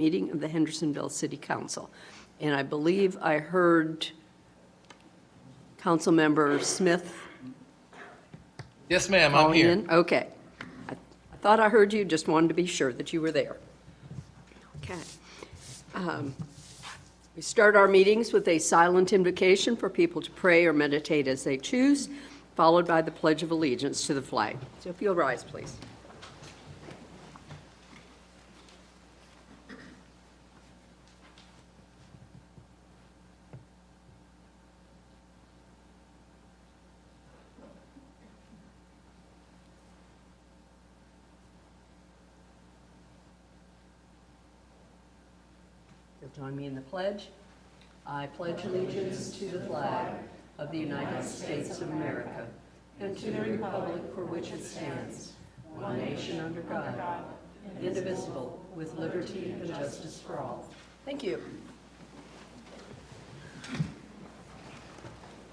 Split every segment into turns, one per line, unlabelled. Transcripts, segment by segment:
meeting of the Hendersonville City Council. And I believe I heard Councilmember Smith.
Yes, ma'am, I'm here.
In. Okay. I thought I heard you, just wanted to be sure that you were there. Okay. We start our meetings with a silent invocation for people to pray or meditate as they choose, followed by the Pledge of Allegiance to the flag. So if you'll rise, please. You'll join me in the pledge. I pledge allegiance to the flag of the United States of America and to the republic for which it stands, one nation under God, indivisible, with liberty and justice for all. Thank you.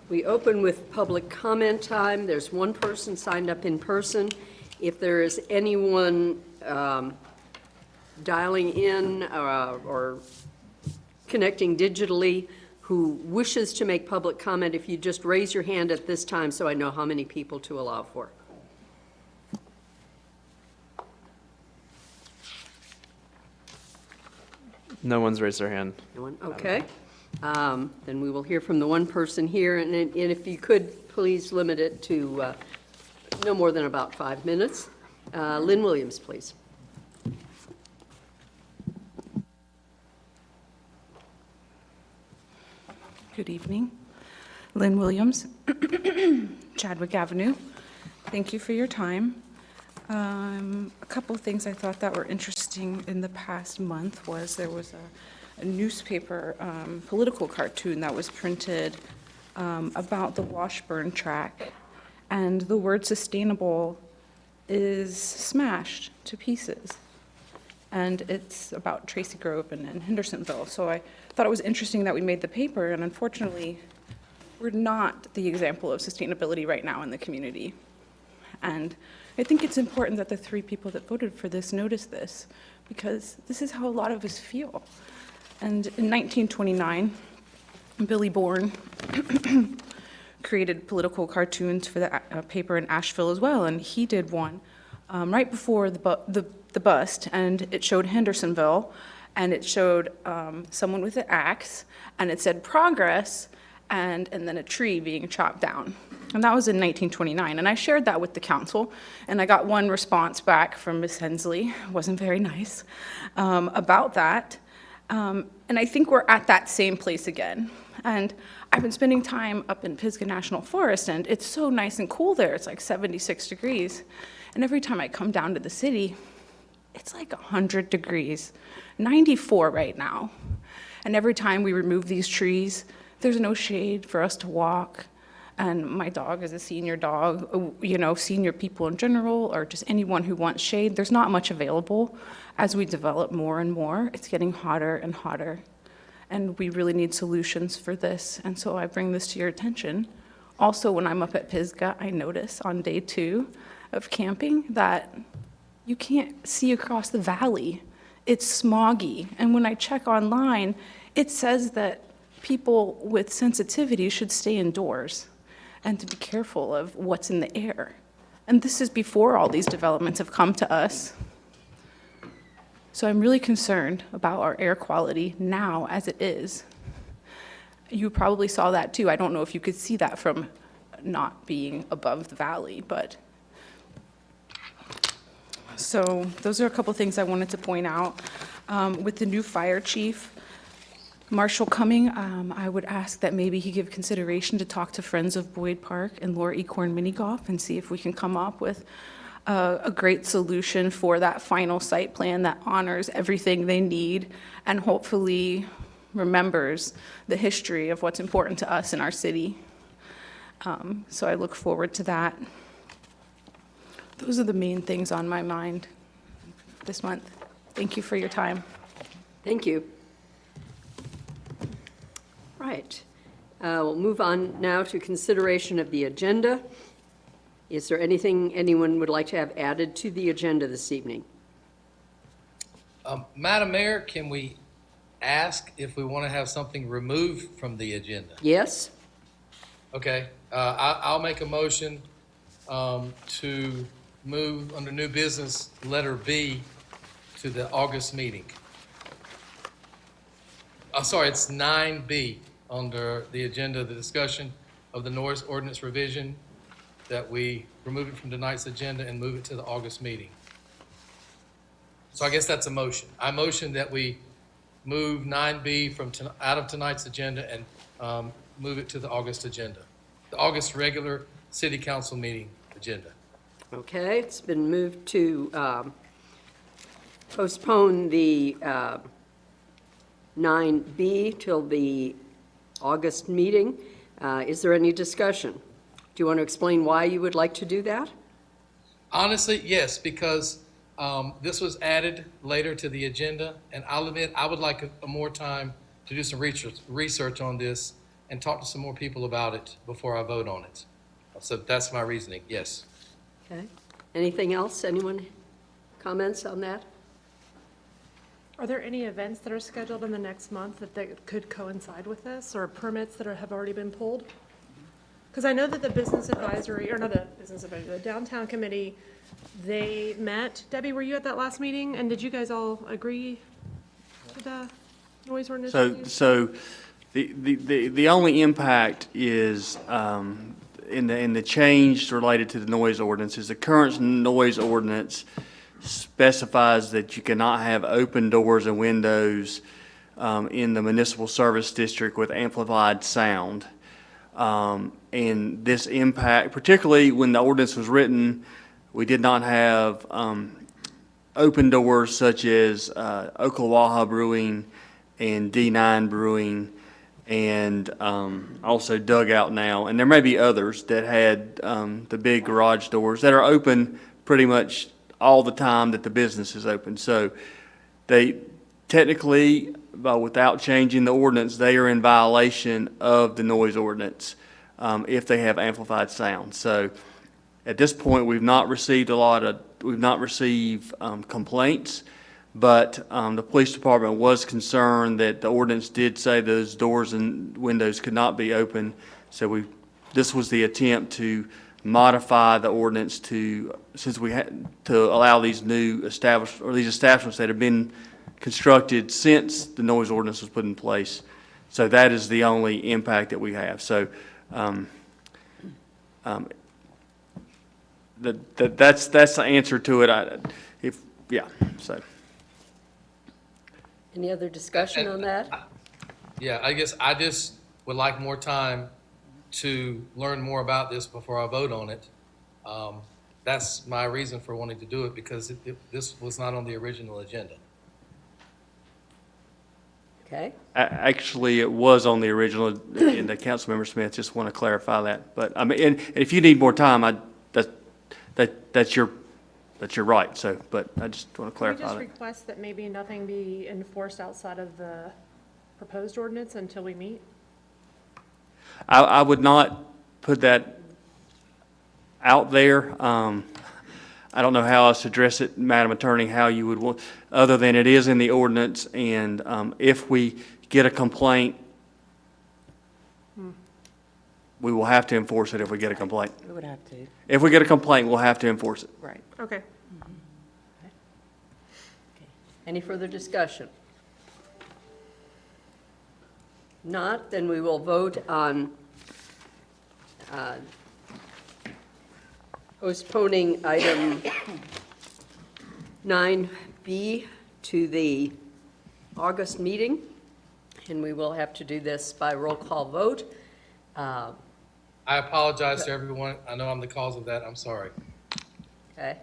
We open with public comment time. There's one person signed up in person. If there is anyone dialing in or connecting digitally who wishes to make public comment, if you just raise your hand at this time so I know how many people to allow for.
No one's raised their hand.
No one? Okay. Then we will hear from the one person here, and if you could, please limit it to no more than about 5 minutes. Lynn Williams, please.
Good evening. Lynn Williams, Chadwick Avenue. Thank you for your time. A couple of things I thought that were interesting in the past month was there was a newspaper political cartoon that was printed about the Washburn track, and the word sustainable is smashed to pieces. And it's about Tracy Grove and Hendersonville. So I thought it was interesting that we made the paper, and unfortunately, we're not the example of sustainability right now in the community. And I think it's important that the 3 people that voted for this notice this, because this is how a lot of us feel. And in 1929, Billy Bourne created political cartoons for the paper in Asheville as well, and he did one right before the bust, and it showed Hendersonville, and it showed someone with an axe, and it said progress, and then a tree being chopped down. And that was in 1929, and I shared that with the council, and I got one response back from Ms. Hensley, wasn't very nice, about that. And I think we're at that same place again. And I've been spending time up in Pisgah National Forest, and it's so nice and cool there. It's like 76 degrees. And every time I come down to the city, it's like 100 degrees, 94 right now. And every time we remove these trees, there's no shade for us to walk. And my dog is a senior dog, you know, senior people in general, or just anyone who wants shade. There's not much available. As we develop more and more, it's getting hotter and hotter. And we really need solutions for this. And so I bring this to your attention. Also, when I'm up at Pisgah, I notice on day 2 of camping that you can't see across the valley. It's smoggy. And when I check online, it says that people with sensitivity should stay indoors and to be careful of what's in the air. And this is before all these developments have come to us. So I'm really concerned about our air quality now as it is. You probably saw that too. I don't know if you could see that from not being above the valley, but so those are a couple things I wanted to point out. With the new fire chief, Marshall Cumming, I would ask that maybe he give consideration to talk to Friends of Boyd Park and Laura Ecorn Mini Golf and see if we can come up with a great solution for that final site plan that honors everything they need and hopefully remembers the history of what's important to us in our city. So I look forward to that. Those are the main things on my mind this month. Thank you for your time.
Thank you. Right. We'll move on now to consideration of the agenda. Is there anything anyone would like to have added to the agenda this evening?
Madam Mayor, can we ask if we want to have something removed from the agenda?
Yes?
Okay, I'll make a motion to move under new business, letter B, to the August meeting. Sorry, it's 9B under the agenda, the discussion of the noise ordinance revision, that we remove it from tonight's agenda and move it to the August meeting. So I guess that's a motion. I motion that we move 9B out of tonight's agenda and move it to the August agenda, the August regular city council meeting agenda.
Okay, it's been moved to postpone the 9B till the August meeting. Is there any discussion? Do you want to explain why you would like to do that?
Honestly, yes, because this was added later to the agenda, and I'll admit, I would like a more time to do some research on this and talk to some more people about it before I vote on it. So that's my reasoning, yes.
Okay. Anything else? Anyone comments on that?
Are there any events that are scheduled in the next month that could coincide with this, or permits that have already been pulled? Because I know that the business advisory, or not the business advisory, the downtown committee, they met. Debbie, were you at that last meeting? And did you guys all agree to the noise ordinance?
So the only impact is in the change related to the noise ordinance is the current noise ordinance specifies that you cannot have open doors and windows in the municipal service district with amplified sound. And this impact, particularly when the ordinance was written, we did not have open doors such as Oklawaha Brewing and D9 Brewing and also Dugout Now. And there may be others that had the big garage doors that are open pretty much all the time that the business is open. So they technically, without changing the ordinance, they are in violation of the noise ordinance if they have amplified sound. So at this point, we've not received complaints, but the police department was concerned that the ordinance did say those doors and windows could not be open. So this was the attempt to modify the ordinance to allow these new establishments that have been constructed since the noise ordinance was put in place. So that is the only impact that we have. So that's the answer to it. So.
Any other discussion on that?
Yeah, I guess I just would like more time to learn more about this before I vote on it. That's my reason for wanting to do it, because this was not on the original agenda.
Okay.
Actually, it was on the original, and the Councilmember Smith just want to clarify that. But I mean, and if you need more time, that's your right. So, but I just want to
Can we
clarify
just
that.
request that maybe nothing be enforced outside of the proposed ordinance until we meet?
I would not put that out there. I don't know how else to address it, Madam Attorney, how you would want, other than it is in the ordinance, and if we get a complaint, we will have to enforce it if we get a complaint.
We would have to,
If we get a complaint, we'll have to enforce it.
right.
Okay.
Any further discussion? Not, then we will vote on postponing item 9B to the August meeting, and we will have to do this by roll call vote.
I apologize to everyone. I know I'm the cause of that. I'm sorry.
Okay.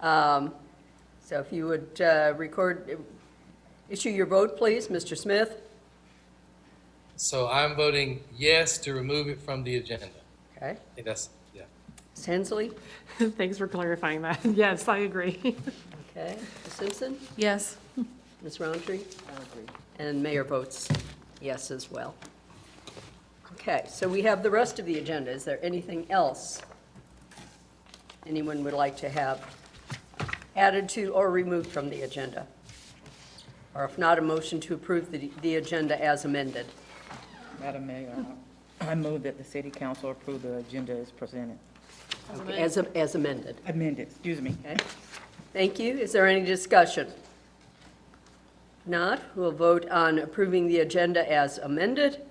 So if you would issue your vote, please, Mr. Smith.
So I'm voting yes to remove it from the agenda.
Okay.
I think that's, yeah.
Ms. Hensley?
Thanks for clarifying that. Yes, I agree.
Okay. Ms. Simpson?
Yes.
Ms. Roundtree? And Mayor votes yes as well. Okay, so we have the rest of the agenda. Is there anything else anyone would like to have added to or removed from the agenda? Or if not, a motion to approve the agenda as amended.
Madam Mayor, I move that the city council approve the agenda as presented.
Okay, as amended.
Amended, excuse me.
Okay. Thank you. Is there any discussion? If not, we'll vote on approving the agenda as amended.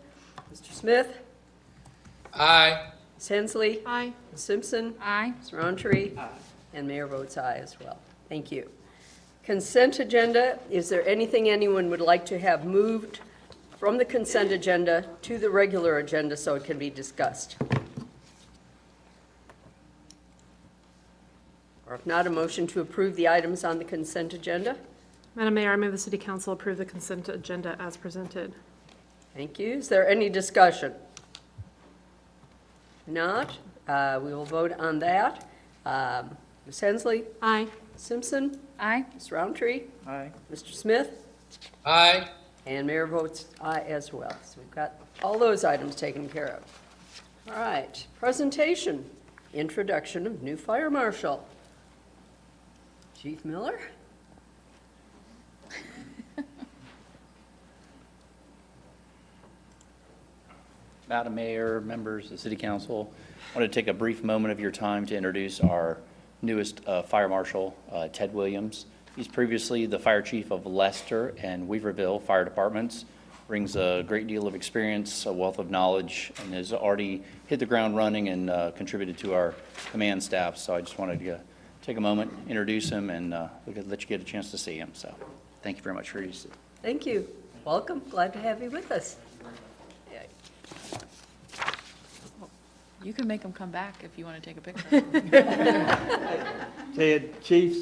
Mr. Smith?
Aye.
Ms. Hensley?
Aye.
Ms. Simpson?
Aye.
Ms. Roundtree? And Mayor votes aye as well. Thank you. Consent agenda, is there anything anyone would like to have moved from the consent agenda to the regular agenda so it can be discussed? Or if not, a motion to approve the items on the consent agenda?
Madam Mayor, I move the city council approve the consent agenda as presented.
Thank you. Is there any discussion? Not, we will vote on that. Ms. Hensley?
Aye.
Simpson?
Aye.
Ms. Roundtree?
Aye.
Mr. Smith?
Aye.
And Mayor votes aye as well. So we've got all those items taken care of. All right, presentation, introduction of new fire marshal. Chief Miller?
Madam Mayor, members of the City Council, I want to take a brief moment of your time to introduce our newest Fire Marshal, Ted Williams. He's previously the Fire Chief of Leicester and Weaverville Fire Departments, brings a great deal of experience, a wealth of knowledge, and has already hit the ground running and contributed to our command staff. So I just wanted to take a moment, introduce him, and let you get a chance to see him. So thank you very much for your use.
Thank you. Welcome. Glad to have you with us. Yeah.
You can make them come back if you want to take a picture.
Ted, Chiefs.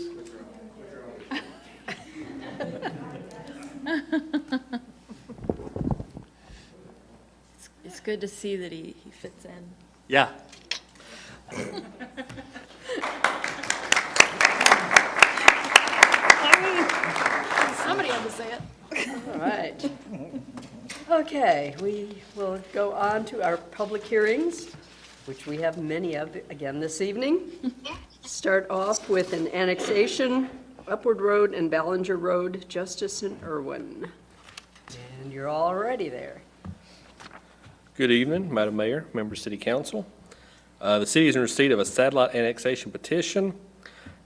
It's good to see that he fits in.
Yeah.
Somebody had to say it.
All right. Okay, we will go on to our public hearings, which we have many of again this evening. Start off with an annexation, Upward Road and Ballinger Road, Justice and Irwin. And you're already there.
Good evening, Madam Mayor, members of City Council. The city is in receipt of a satellite annexation petition.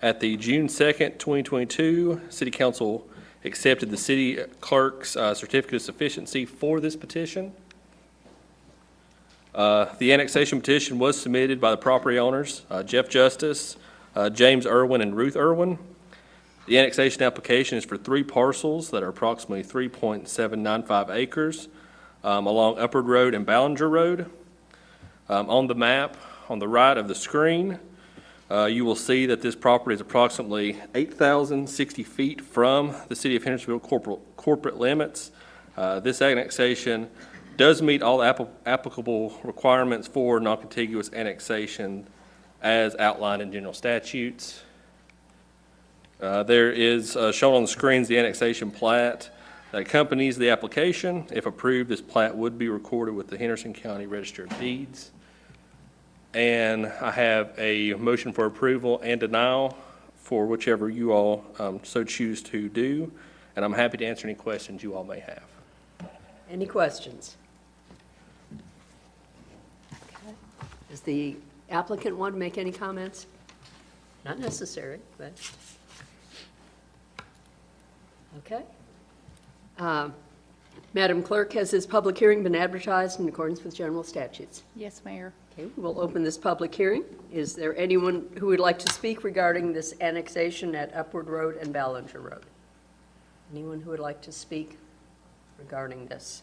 At the June 2nd, 2022, City Council accepted the city clerk's certificate of sufficiency for this petition. The annexation petition was submitted by the property owners, Jeff Justice, James Irwin, and Ruth Irwin. The annexation application is for 3 parcels that are approximately 3.795 acres along Upward Road and Ballinger Road. On the map on the right of the screen, you will see that this property is approximately 8,060 feet from the city of Hendersonville corporate limits. This annexation does meet all applicable requirements for non-contiguous annexation as outlined in general statutes. There is shown on the screens the annexation plat that accompanies the application. If approved, this plat would be recorded with the Henderson County Register of Deeds. And I have a motion for approval and denial for whichever you all so choose to do. And I'm happy to answer any questions you all may have.
Any questions? Okay. Does the applicant want to make any comments? Not necessary, but. Okay. Madam Clerk, has this public hearing been advertised in accordance with general statutes?
Yes, Mayor.
Okay, we'll open this public hearing. Is there anyone who would like to speak regarding this annexation at Upward Road and Ballinger Road? Anyone who would like to speak regarding this?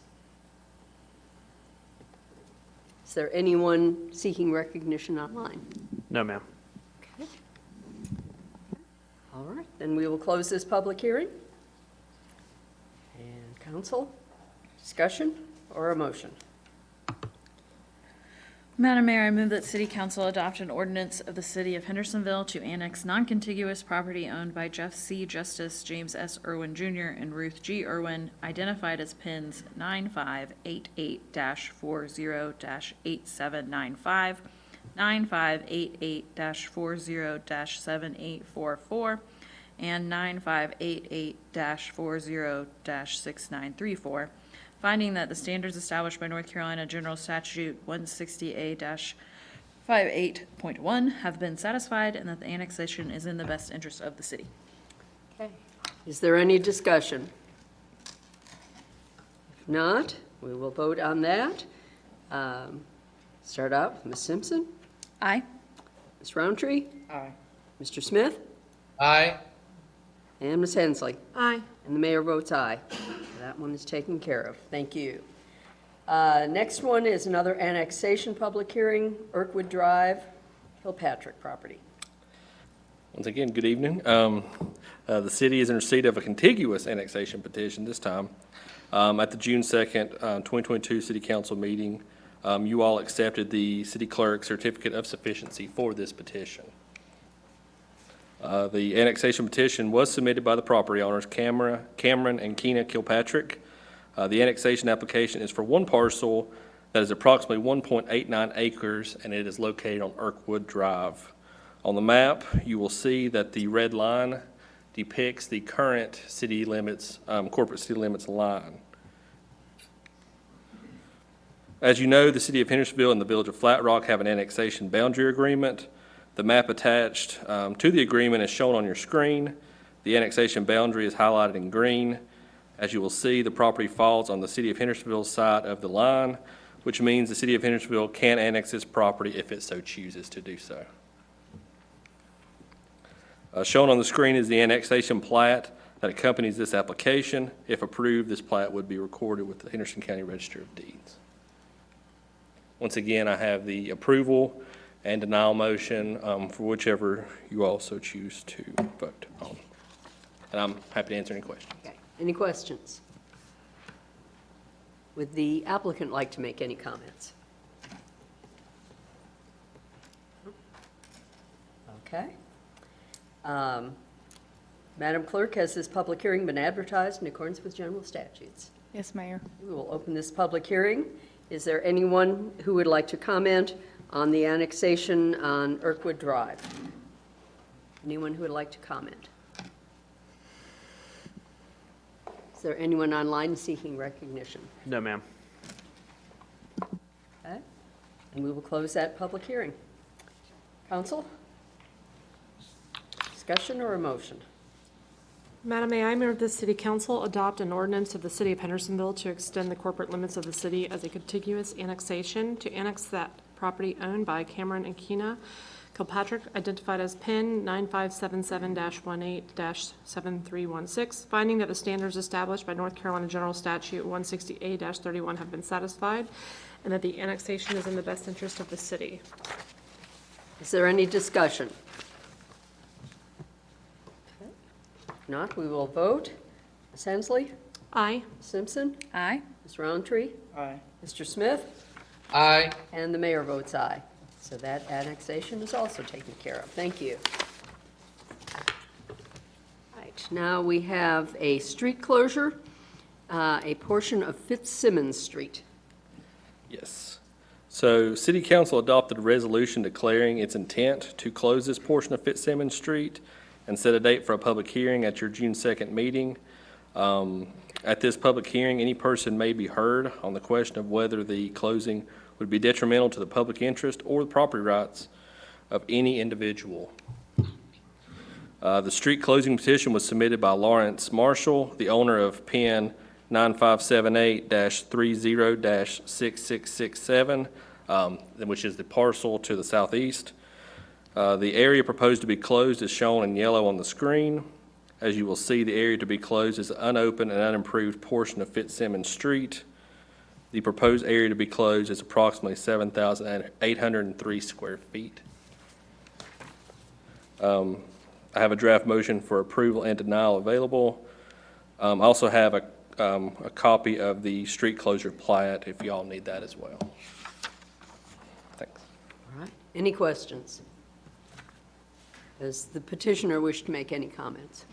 Is there anyone seeking recognition online?
No, ma'am.
Okay. All right, then we will close this public hearing. And council, discussion or a motion?
Madam Mayor, I move that City Council adopt an ordinance of the City of Hendersonville to annex non-contiguous property owned by Jeff C. Justice, James S. Irwin Jr., and Ruth G. Irwin, identified as pins 9588-40-8795, 9588-40-7844, and 9588-40-6934, finding that the standards established by North Carolina General Statute 160A-58.1 have been satisfied and that the annexation is in the best interest of the city.
Okay. Is there any discussion? If not, we will vote on that. Start out with Ms. Simpson,
Aye.
Ms. Roundtree,
Aye.
Mr. Smith,
Aye.
and Ms. Hensley.
Aye.
And the mayor votes aye. That one is taken care of. Thank you. Next one is another annexation public hearing, Irkwood Drive, Kilpatrick property.
Once again, good evening. The city is in receipt of a contiguous annexation petition this time. At the June 2nd, 2022 City Council meeting, you all accepted the city clerk's certificate of sufficiency for this petition. The annexation petition was submitted by the property owners, Cameron and Keena Kilpatrick. The annexation application is for one parcel that is approximately 1.89 acres, and it is located on Irkwood Drive. On the map, you will see that the red line depicts the current city limits, corporate city limits line. As you know, the city of Hendersonville and the village of Flat Rock have an annexation boundary agreement. The map attached to the agreement is shown on your screen. The annexation boundary is highlighted in green. As you will see, the property falls on the city of Hendersonville's side of the line, which means the city of Hendersonville can annex this property if it so chooses to do so. Shown on the screen is the annexation plat that accompanies this application. If approved, this plat would be recorded with the Henderson County Register of Deeds. Once again, I have the approval and denial motion for whichever you also choose to vote on. And I'm happy to answer any questions.
Okay. Any questions? Would the applicant like to make any comments? Okay. Madam Clerk, has this public hearing been advertised in accordance with general statutes?
Yes, Mayor.
We will open this public hearing. Is there anyone who would like to comment on the annexation on Irkwood Drive? Anyone who would like to comment? Is there anyone online seeking recognition?
No, ma'am.
Okay. And we will close that public hearing. Council? Discussion or a motion?
Madam Mayor, I move the City Council adopt an ordinance of the City of Hendersonville to extend the corporate limits of the city as a contiguous annexation to annex that property owned by Cameron and Keena Kilpatrick, identified as PIN 9577-18-7316, finding that the standards established by North Carolina General Statute 160A-31 have been satisfied, and that the annexation is in the best interest of the city.
Is there any discussion? Okay. If not, we will vote. Ms. Hensley?
Aye.
Ms. Simpson?
Aye.
Ms. Roundtree?
Aye.
Mr. Smith?
Aye.
And the mayor votes aye. So that annexation is also taken care of. Thank you. Right, now we have a street closure, a portion of Fitzsimmons Street.
Yes. So City Council adopted a resolution declaring its intent to close this portion of Fitzsimmons Street and set a date for a public hearing at your June 2nd meeting. At this public hearing, any person may be heard on the question of whether the closing would be detrimental to the public interest or the property rights of any individual. The street closing petition was submitted by Lawrence Marshall, the owner of PIN 9578-30-6667, which is the parcel to the southeast. The area proposed to be closed is shown in yellow on the screen. As you will see, the area to be closed is an unopened and unimproved portion of Fitzsimmons Street. The proposed area to be closed is approximately 7,803 square feet. I have a draft motion for approval and denial available. I also have a copy of the street closure plat if y'all need that as well. Thanks.
All right. Any questions? Does the petitioner wish to make any comments?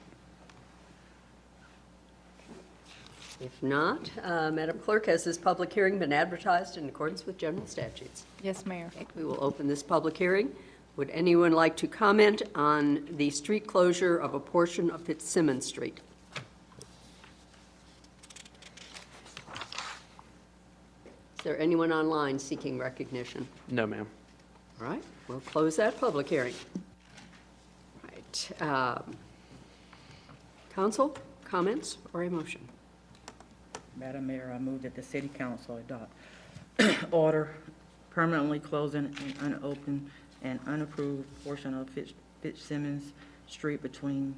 If not, Madam Clerk, has this public hearing been advertised in accordance with general statutes?
Yes, Mayor.
Okay, we will open this public hearing. Would anyone like to comment on the street closure of a portion of Fitzsimmons Street? Is there anyone online seeking recognition?
No, ma'am.
All right, we'll close that public hearing. Right. Council, comments or a motion?
Madam Mayor, I move that the city council adopt order permanently closing an unopened and unapproved portion of Fitzsimmons Street between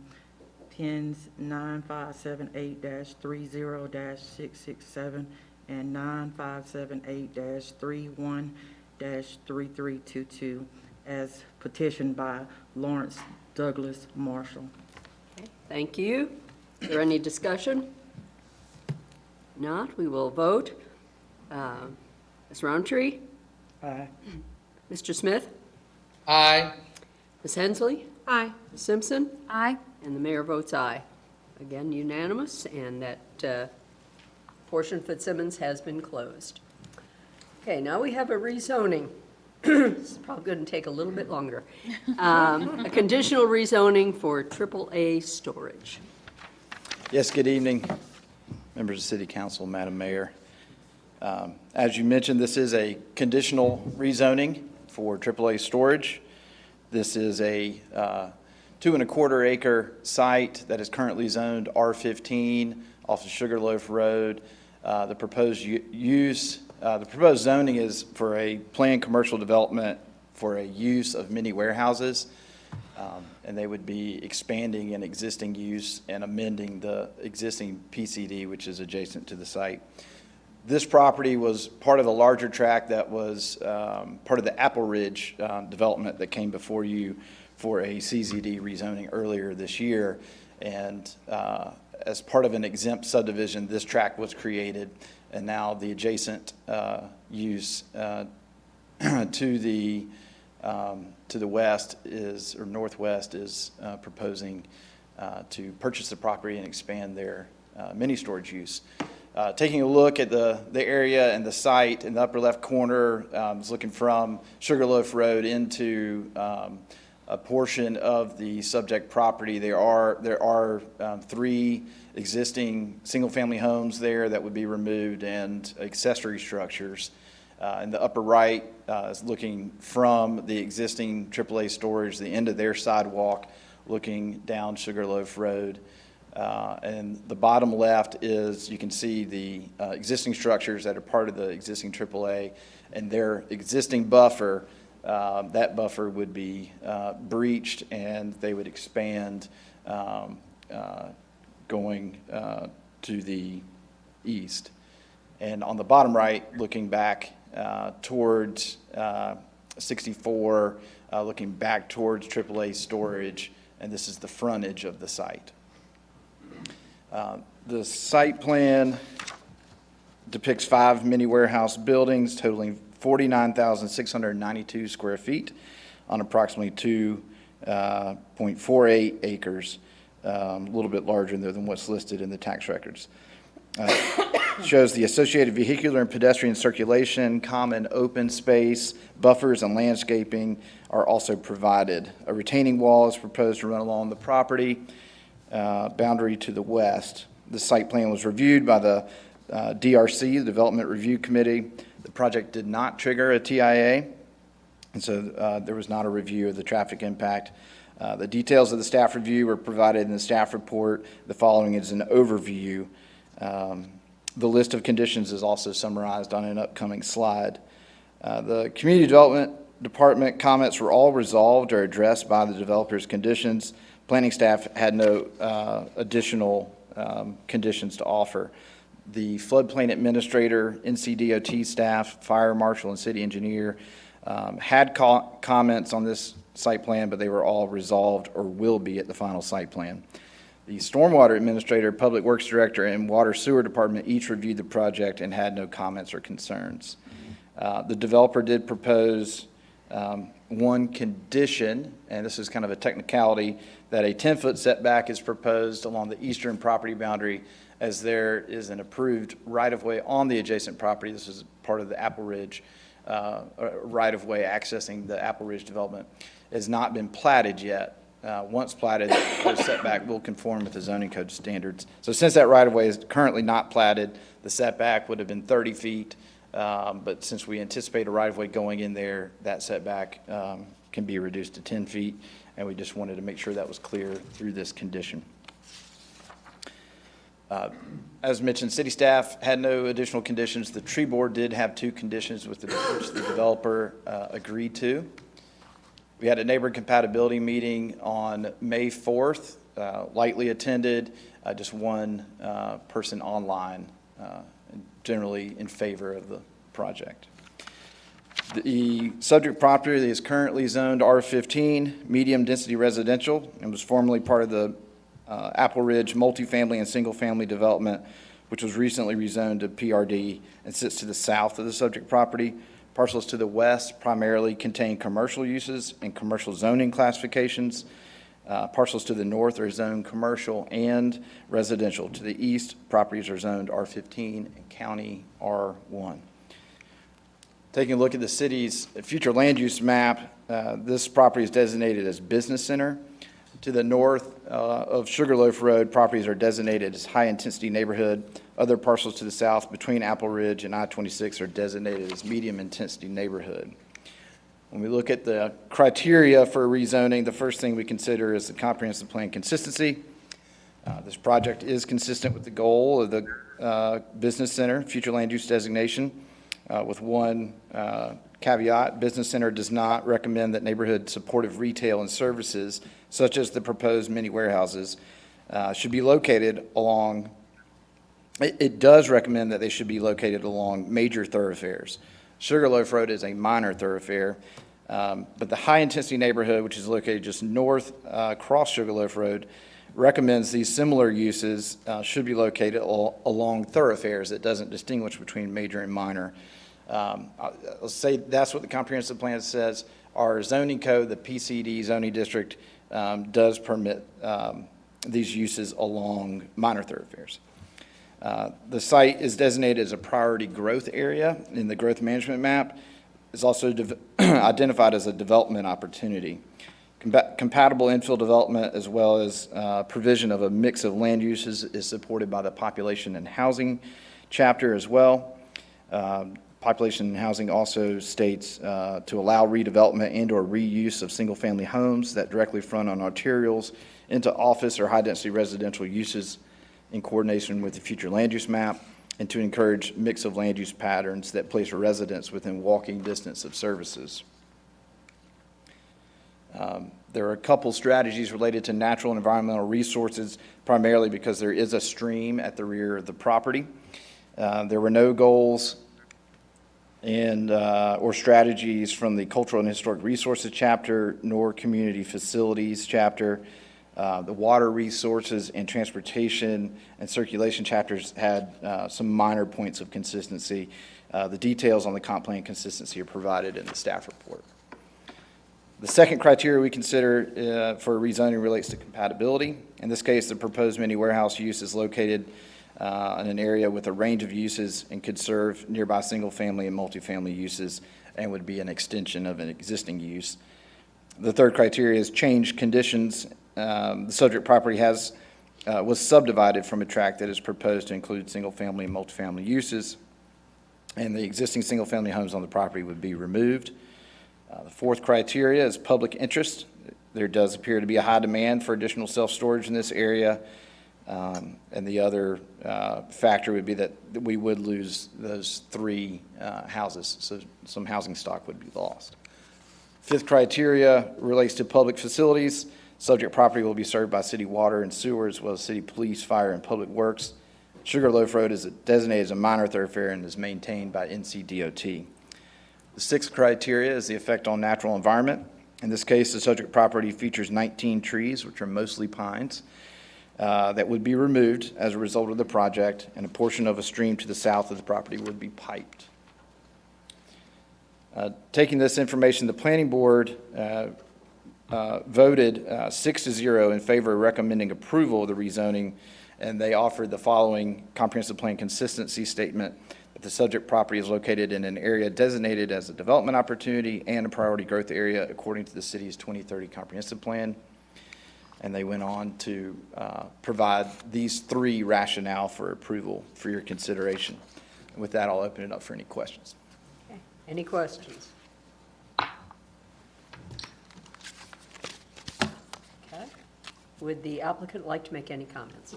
pins 9578-30-667 and 9578-31-3322 as petitioned by Lawrence Douglas Marshall.
Okay, thank you. Is there any discussion? Not, we will vote. Ms. Roundtree?
Aye.
Mr. Smith?
Aye.
Ms. Hensley?
Aye.
Ms. Simpson?
Aye.
And the mayor votes aye. Again, unanimous, and that portion of Fitzsimmons has been closed. Okay, now we have a rezoning. This is probably going to take a little bit longer. A conditional rezoning for AAA storage.
Yes, good evening, members of City Council, Madam Mayor. As you mentioned, this is a conditional rezoning for AAA storage. This is a 2¼ acre site that is currently zoned R15 off of Sugarloaf Road. The proposed the proposed zoning is for a planned commercial development for a use of mini warehouses. And they would be expanding an existing use and amending the existing PCD, which is adjacent to the site. This property was part of a larger tract that was part of the Apple Ridge development that came before you for a CZD rezoning earlier this year. And as part of an exempt subdivision, this tract was created, and now the adjacent use to the west is, or northwest is proposing to purchase the property and expand their mini storage use. Taking a look at the area and the site in the upper left corner, is looking from Sugarloaf Road into a portion of the subject property. There are 3 existing single-family homes there that would be removed and accessory structures. In the upper right is looking from the existing AAA storage, the end of their sidewalk, looking down Sugarloaf Road. And the bottom left is, you can see the existing structures that are part of the existing AAA and their existing buffer. That buffer would be breached, and they would expand going to the east. And on the bottom right, looking back towards 64, looking back towards AAA storage, and this is the frontage of the site. The site plan depicts 5 mini warehouse buildings totaling 49,692 square feet on approximately 2.48 acres, a little bit larger than what's listed in the tax records. Shows the associated vehicular and pedestrian circulation, common open space, buffers, and landscaping are also provided. A retaining wall is proposed to run along the property boundary to the west. The site plan was reviewed by the DRC, the Development Review Committee. The project did not trigger a TIA, and so there was not a review of the traffic impact. The details of the staff review were provided in the staff report. The following is an overview. The list of conditions is also summarized on an upcoming slide. The Community Development Department comments were all resolved or addressed by the developer's conditions. Planning staff had no additional conditions to offer. The floodplain administrator, NCDOT staff, fire marshal, and city engineer had comments on this site plan, but they were all resolved or will be at the final site plan. The stormwater administrator, public works director, and water sewer department each reviewed the project and had no comments or concerns. The developer did propose one condition, and this is kind of a technicality, that a 10-foot setback is proposed along the eastern property boundary, as there is an approved right-of-way on the adjacent property. This is part of the Apple Ridge right-of-way accessing the Apple Ridge development has not been platted yet. Once platted, the setback will conform with the zoning code standards. So since that right-of-way is currently not platted, the setback would have been 30 feet. But since we anticipate a right-of-way going in there, that setback can be reduced to 10 feet. And we just wanted to make sure that was clear through this condition. As mentioned, city staff had no additional conditions. The tree board did have 2 conditions which the developer agreed to. We had a neighborhood compatibility meeting on May 4th, lightly attended, just one person online, generally in favor of the project. The subject property is currently zoned R15, medium density residential, and was formerly part of the Apple Ridge multifamily and single-family development, which was recently rezoned to PRD and sits to the south of the subject property. Parcels to the west primarily contain commercial uses and commercial zoning classifications. Parcels to the north are zoned commercial and residential. To the east, properties are zoned R15 and county R1. Taking a look at the city's future land use map, this property is designated as business center. To the north of Sugarloaf Road, properties are designated as high-intensity neighborhood. Other parcels to the south between Apple Ridge and I-26 are designated as medium-intensity neighborhood. When we look at the criteria for rezoning, the first thing we consider is the comprehensive plan consistency. This project is consistent with the goal of the business center, future land use designation, with one caveat. Business center does not recommend that neighborhood supportive retail and services, such as the proposed mini warehouses, should be located along, it does recommend that they should be located along major thoroughfares. Sugarloaf Road is a minor thoroughfare, but the high-intensity neighborhood, which is located just north across Sugarloaf Road, recommends these similar uses should be located along thoroughfares. It doesn't distinguish between major and minor. I'll say that's what the comprehensive plan says. Our zoning code, the PCD zoning district, does permit these uses along minor thoroughfares. The site is designated as a priority growth area in the growth management map. It's also identified as a development opportunity. Compatible infill development as well as provision of a mix of land uses is supported by the population and housing chapter as well. Population and housing also states to allow redevelopment and or reuse of single-family homes that directly front on arterials into office or high-density residential uses in coordination with the future land use map, and to encourage mix of land use patterns that place residents within walking distance of services. There are a couple strategies related to natural and environmental resources, primarily because there is a stream at the rear of the property. There were no goals and or strategies from the Cultural and Historic Resources chapter, nor Community Facilities chapter. The Water Resources and Transportation and Circulation chapters had some minor points of consistency. The details on the comp plan consistency are provided in the staff report. The second criteria we consider for rezoning relates to compatibility. In this case, the proposed mini warehouse use is located in an area with a range of uses and could serve nearby single-family and multifamily uses and would be an extension of an existing use. The third criteria is change conditions. The subject property was subdivided from a tract that is proposed to include single-family and multifamily uses, and the existing single-family homes on the property would be removed. The fourth criteria is public interest. There does appear to be a high demand for additional self-storage in this area. And the other factor would be that we would lose those 3 houses, so some housing stock would be lost. Fifth criteria relates to public facilities. Subject property will be served by city water and sewer, as well as city police, fire, and public works. Sugarloaf Road is designated as a minor thoroughfare and is maintained by NCDOT. The sixth criteria is the effect on natural environment. In this case, the subject property features 19 trees, which are mostly pines, that would be removed as a result of the project, and a portion of a stream to the south of the property would be piped. Taking this information, the planning board voted 6-0 in favor of recommending approval of the rezoning, and they offered the following comprehensive plan consistency statement. if the subject property is located in an area designated as a development opportunity and a priority growth area according to the city's 2030 comprehensive plan. And they went on to provide these three rationale for approval for your consideration. And with that, I'll open it up for any questions.
Okay. Any questions? Okay. Would the applicant like to make any comments?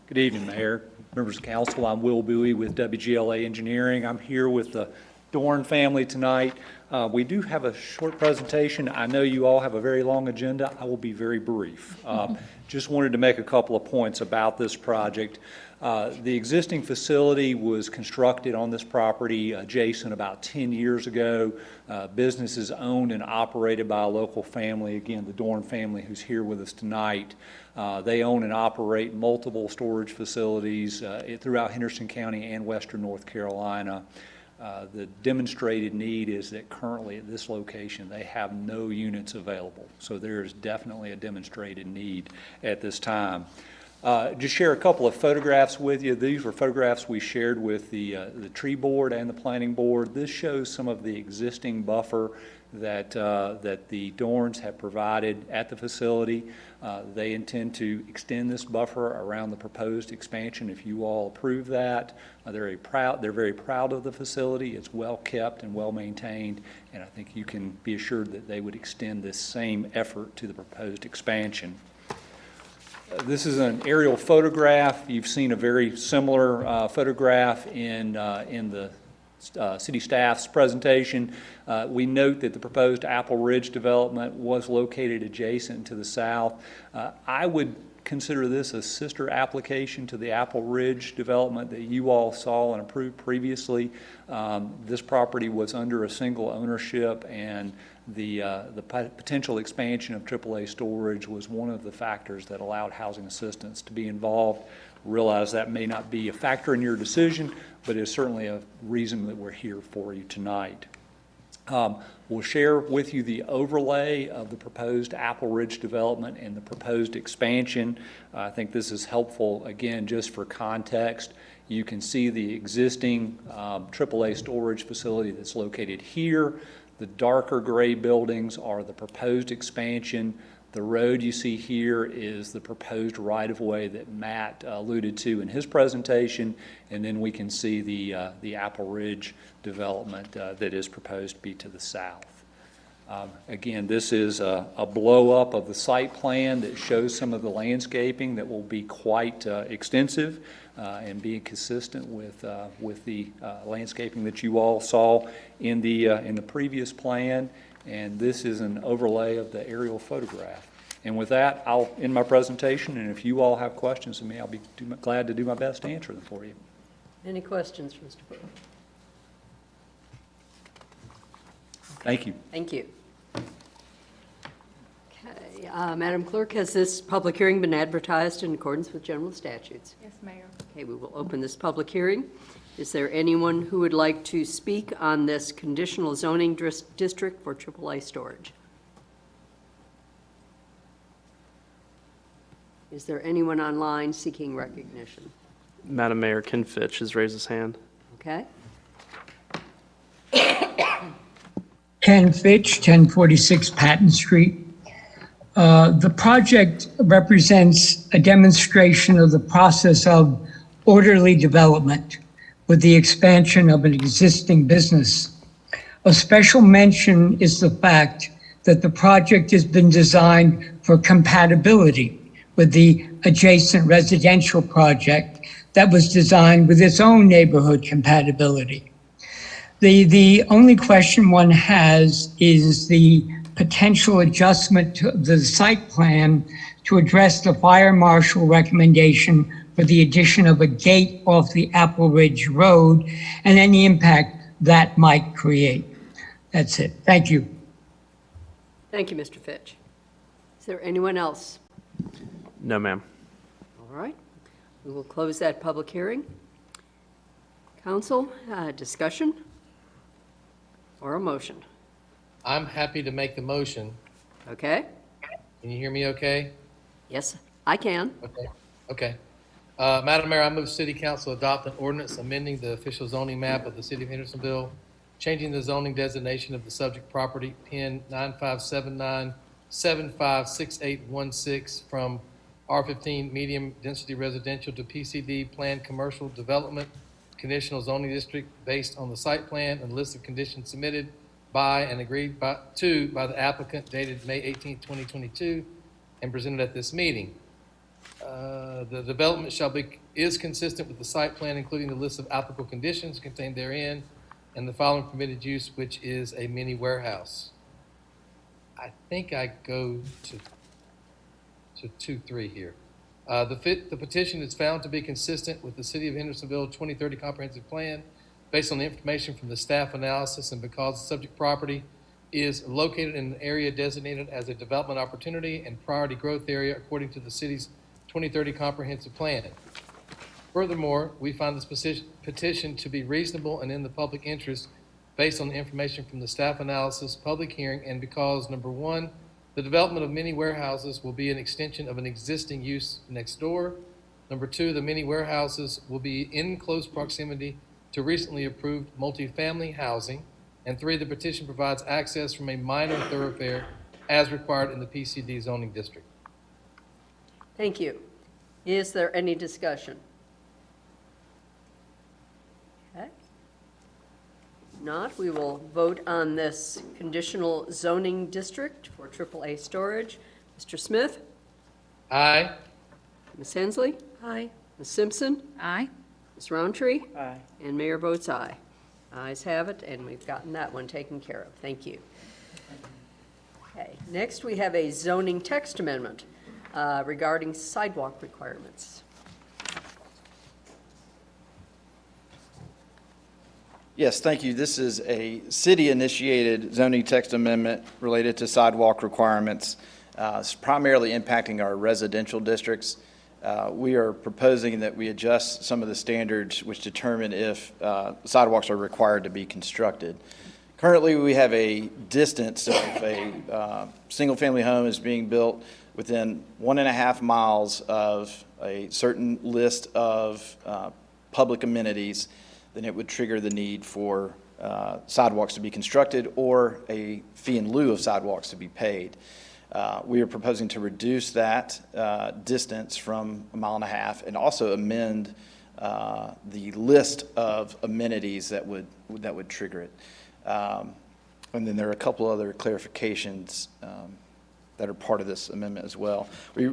Good evening, Mayor, members of council. I'm Will Bowie with WGLA Engineering. I'm here with the Dorn family tonight. We do have a short presentation. I know you all have a very long agenda. I will be very brief. Just wanted to make a couple of points about this project. The existing facility was constructed on this property adjacent about 10 years ago. Business is owned and operated by a local family, again, the Dorn family who's here with us tonight. They own and operate multiple storage facilities throughout Henderson County and western North Carolina. The demonstrated need is that currently at this location, they have no units available. So there is definitely a demonstrated need at this time. Just share a couple of photographs with you. These were photographs we shared with the tree board and the planning board. This shows some of the existing buffer that the Dorns have provided at the facility. They intend to extend this buffer around the proposed expansion if you all approve that. They're very proud of the facility. It's well kept and well maintained, and I think you can be assured that they would extend this same effort to the proposed expansion. This is an aerial photograph. You've seen a very similar photograph in the city staff's presentation. We note that the proposed Apple Ridge development was located adjacent to the south. I would consider this a sister application to the Apple Ridge development that you all saw and approved previously. This property was under a single ownership, and the potential expansion of AAA storage was one of the factors that allowed housing assistance to be involved. Realize that may not be a factor in your decision, but it's certainly a reason that we're here for you tonight. We'll share with you the overlay of the proposed Apple Ridge development and the proposed expansion. I think this is helpful, again, just for context. You can see the existing AAA storage facility that's located here. The darker gray buildings are the proposed expansion. The road you see here is the proposed right-of-way that Matt alluded to in his presentation, and then we can see the Apple Ridge development that is proposed to be to the south. Again, this is a blow-up of the site plan that shows some of the landscaping that will be quite extensive and be consistent with the landscaping that you all saw in the previous plan. And this is an overlay of the aerial photograph. And with that, I'll end my presentation, and if you all have questions of me, I'll be glad to do my best to answer them for you.
Any questions for Mr. Bowie?
Thank you.
Thank you. Okay, Madam Clerk, has this public hearing been advertised in accordance with general statutes?
Yes, Mayor.
Okay, we will open this public hearing. Is there anyone who would like to speak on this conditional zoning district for AAA storage? Is there anyone online seeking recognition?
Madam Mayor, Ken Fitch has raised his hand.
Okay,
Ken Fitch, 1046 Patton Street. The project represents a demonstration of the process of orderly development with the expansion of an existing business. Of special mention is the fact that the project has been designed for compatibility with the adjacent residential project that was designed with its own neighborhood compatibility. The only question one has is the potential adjustment to the site plan to address the fire marshal recommendation for the addition of a gate off the Apple Ridge Road and any impact that might create. That's it. Thank you.
thank you, Mr. Fitch. Is there anyone else?
No, ma'am.
All right, we will close that public hearing. Council, discussion or a motion?
I'm happy to make the motion.
Okay,
Can you hear me okay?
yes, I can.
Okay. Okay. Madam Mayor, I move City Council adopt an ordinance amending the official zoning map of the city of Hendersonville, changing the zoning designation of the subject property, PIN 9579756816, from R15 medium density residential to PCD planned commercial development conditional zoning district based on the site plan and list of conditions submitted by and agreed to by the applicant dated May 18, 2022, and presented at this meeting. The development is consistent with the site plan, including the list of applicable conditions contained therein, and the following permitted use, which is a mini warehouse. I think I go to 2.3 here. The petition is found to be consistent with the City of Hendersonville 2030 Comprehensive Plan based on the information from the staff analysis, and because the subject property is located in an area designated as a development opportunity and priority growth area according to the city's 2030 Comprehensive Plan. Furthermore, we find this petition to be reasonable and in the public interest based on the information from the staff analysis, public hearing, and because, number one, the development of mini warehouses will be an extension of an existing use next door. Number two, the mini warehouses will be in close proximity to recently approved multifamily housing. And three, the petition provides access from a minor thoroughfare as required in the PCD zoning district.
Thank you. Is there any discussion? Okay. Not, we will vote on this conditional zoning district for AAA storage. Mr. Smith?
Aye.
Ms. Hensley?
Aye.
Ms. Simpson?
Aye.
Ms. Roundtree?
Aye.
And Mayor votes aye. Ayes have it, and we've gotten that one taken care of. Thank you. Okay, next we have a zoning text amendment regarding sidewalk requirements.
Yes, thank you. This is a city-initiated zoning text amendment related to sidewalk requirements. It's primarily impacting our residential districts. We are proposing that we adjust some of the standards which determine if sidewalks are required to be constructed. Currently, we have a distance of a single-family home is being built within 1.5 miles of a certain list of public amenities, then it would trigger the need for sidewalks to be constructed or a fee in lieu of sidewalks to be paid. We are proposing to reduce that distance from 1.5 miles and also amend the list of amenities that would trigger it. And then there are a couple other clarifications that are part of this amendment as well. We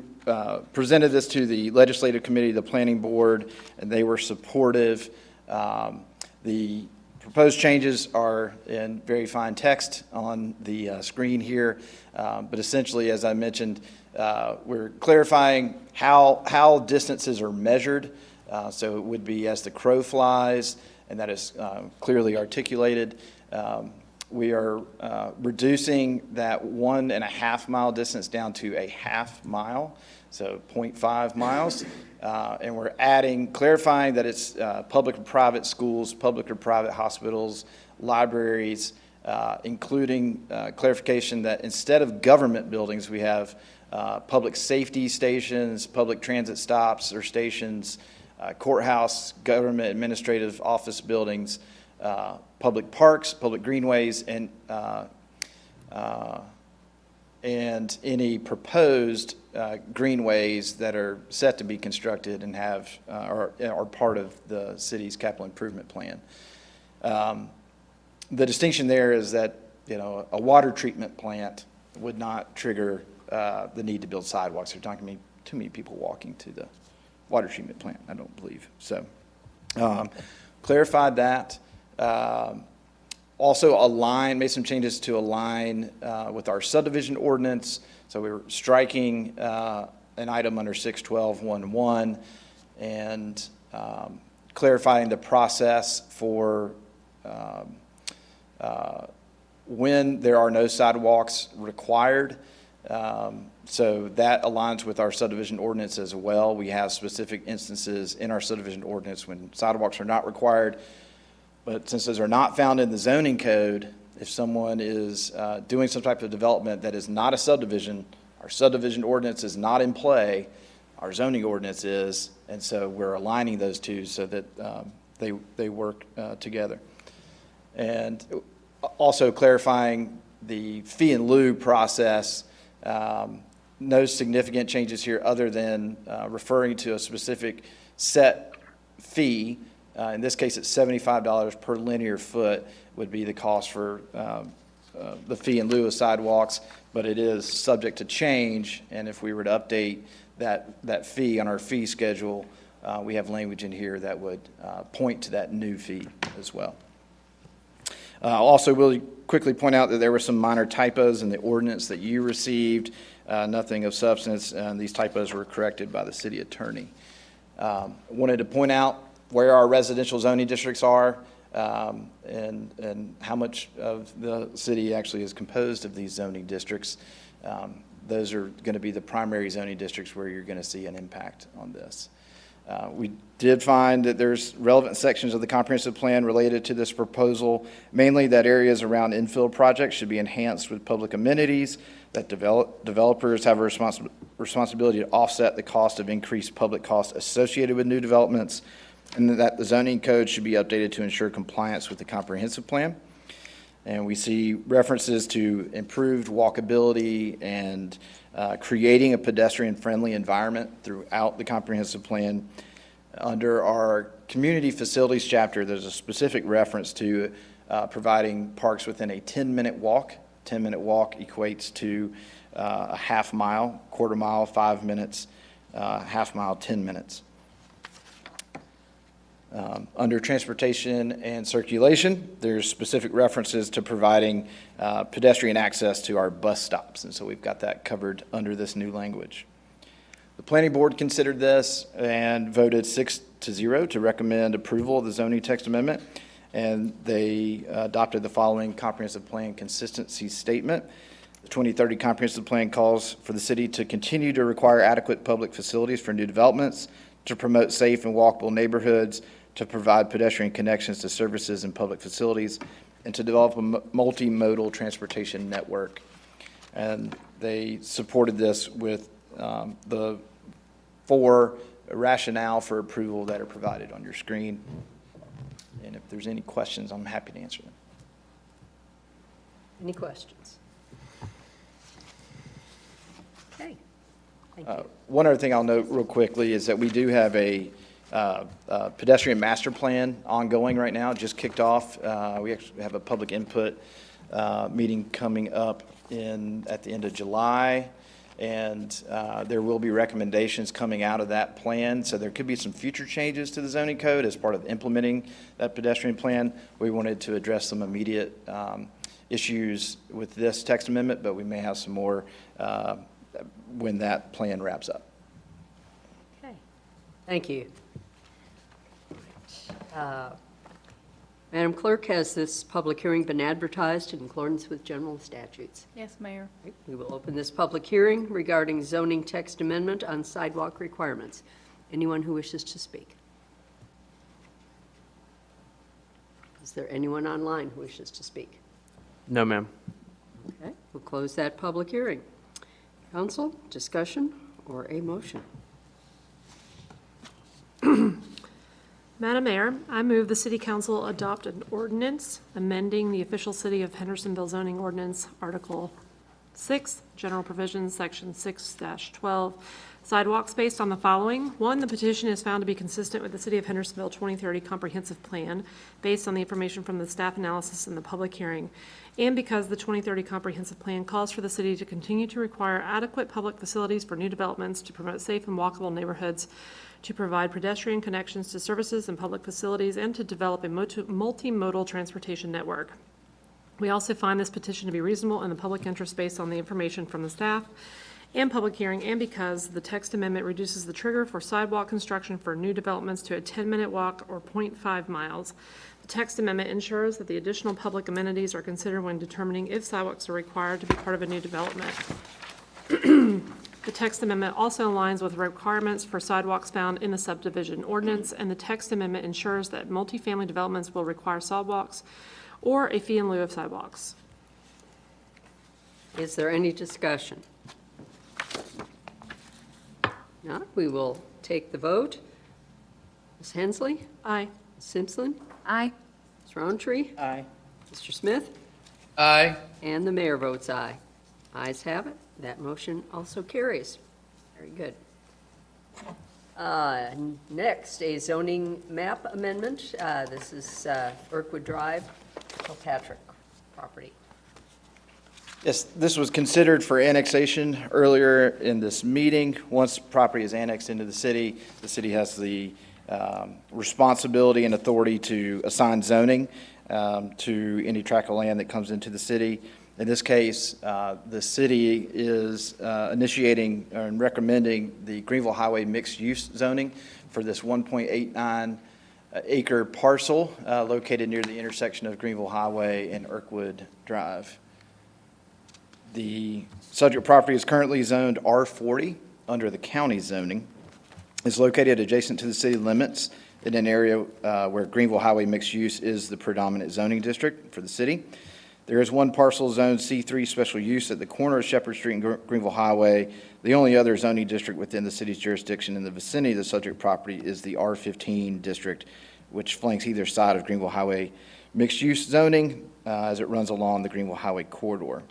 presented this to the Legislative Committee, the Planning Board, and they were supportive. The proposed changes are in very fine text on the screen here, but essentially, as I mentioned, we're clarifying how distances are measured. So it would be as the crow flies, and that is clearly articulated. We are reducing that 1.5 mile distance down to a 1/2 mile, so 0.5 miles. And we're clarifying that it's public and private schools, public or private hospitals, libraries, including clarification that instead of government buildings, we have public safety stations, public transit stops or stations, courthouse, government administrative office buildings, public parks, public greenways, and any proposed greenways that are set to be constructed and have are part of the city's capital improvement plan. The distinction there is that a water treatment plant would not trigger the need to build sidewalks. There's not going to be too many people walking to the water treatment plant, I don't believe. So clarified that. Also made some changes to align with our subdivision ordinance. So we were striking an item under 612.11 and clarifying the process for when there are no sidewalks required. So that aligns with our subdivision ordinance as well. We have specific instances in our subdivision ordinance when sidewalks are not required. But since those are not found in the zoning code, if someone is doing some type of development that is not a subdivision, our subdivision ordinance is not in play, our zoning ordinance is, and so we're aligning those two so that they work together. And also clarifying the fee in lieu process. No significant changes here other than referring to a specific set fee. In this case, it's $75 per linear foot would be the cost for the fee in lieu of sidewalks, but it is subject to change, and if we were to update that fee on our fee schedule, we have language in here that would point to that new fee as well. Also, really quickly point out that there were some minor typos in the ordinance that you received, nothing of substance, and these typos were corrected by the city attorney. Wanted to point out where our residential zoning districts are, and how much of the city actually is composed of these zoning districts. Those are going to be the primary zoning districts where you're going to see an impact on this. We did find that there's relevant sections of the comprehensive plan related to this proposal, mainly that areas around infill projects should be enhanced with public amenities, that developers have a responsibility to offset the cost of increased public costs associated with new developments, and that the zoning code should be updated to ensure compliance with the comprehensive plan. And we see references to improved walkability and creating a pedestrian-friendly environment throughout the comprehensive plan. Under our community facilities chapter, there's a specific reference to providing parks within a 10-minute walk. 10-minute walk equates to a half mile, quarter mile, 5 minutes, half mile, 10 minutes. Under transportation and circulation, there's specific references to providing pedestrian access to our bus stops, and so we've got that covered under this new language. The planning board considered this and voted 6-0 to recommend approval of the zoning text amendment, and they adopted the following comprehensive plan consistency statement. The 2030 comprehensive plan calls for the city to continue to require adequate public facilities for new developments, to promote safe and walkable neighborhoods, to provide pedestrian connections to services and public facilities, and to develop a multimodal transportation network. And they supported this with the 4 rationale for approval that are provided on your screen. And if there's any questions, I'm happy to answer them.
Any questions? Okay, thank you.
One other thing I'll note real quickly is that we do have a pedestrian master plan ongoing right now, just kicked off. We actually have a public input meeting coming up at the end of July, and there will be recommendations coming out of that plan. So there could be some future changes to the zoning code as part of implementing that pedestrian plan. We wanted to address some immediate issues with this text amendment, but we may have some more when that plan wraps up.
Okay, thank you. Madam Clerk, has this public hearing been advertised in accordance with general statutes?
Yes, Mayor.
We will open this public hearing regarding zoning text amendment on sidewalk requirements. Anyone who wishes to speak? Is there anyone online who wishes to speak?
No, ma'am.
Okay, we'll close that public hearing. Council, discussion, or a motion?
Madam Mayor, I move the City Council adopt an ordinance amending the official City of Hendersonville zoning ordinance, Article 6, General Provisions, Section 6-12, sidewalks based on the following. 1, the petition is found to be consistent with the City of Hendersonville 2030 Comprehensive Plan based on the information from the staff analysis and the public hearing, and because the 2030 Comprehensive Plan calls for the city to continue to require adequate public facilities for new developments to promote safe and walkable neighborhoods, to provide pedestrian connections to services and public facilities, and to develop a multimodal transportation network. We also find this petition to be reasonable in the public interest based on the information from the staff and public hearing, and because the text amendment reduces the trigger for sidewalk construction for new developments to a 10-minute walk or 0.5 miles. The text amendment ensures that the additional public amenities are considered when determining if sidewalks are required to be part of a new development. The text amendment also aligns with requirements for sidewalks found in the subdivision ordinance, and the text amendment ensures that multifamily developments will require sidewalks or a fee in lieu of sidewalks.
Is there any discussion? Not, we will take the vote. Ms. Hensley?
Aye.
Ms. Simpson?
Aye.
Ms. Roundtree?
Aye.
Mr. Smith?
Aye.
And the mayor votes aye. Ayes have it. That motion also carries. Very good. Next, a zoning map amendment. This is Irkwood Drive, Kilpatrick property.
Yes, this was considered for annexation earlier in this meeting. Once property is annexed into the city has the responsibility and authority to assign zoning to any tract of land that comes into the city. In this case, the city is initiating and recommending the Greenville Highway mixed-use zoning for this 1.89 acre parcel located near the intersection of Greenville Highway and Irkwood Drive. The subject property is currently zoned R40 under the county zoning. It's located adjacent to the city limits in an area where Greenville Highway mixed use is the predominant zoning district for the city. There is one parcel zoned C3 special use at the corner of Shepherd Street and Greenville Highway. The only other zoning district within the city's jurisdiction in the vicinity of the subject property is the R15 district, which flanks either side of Greenville Highway mixed-use zoning as it runs along the Greenville Highway corridor.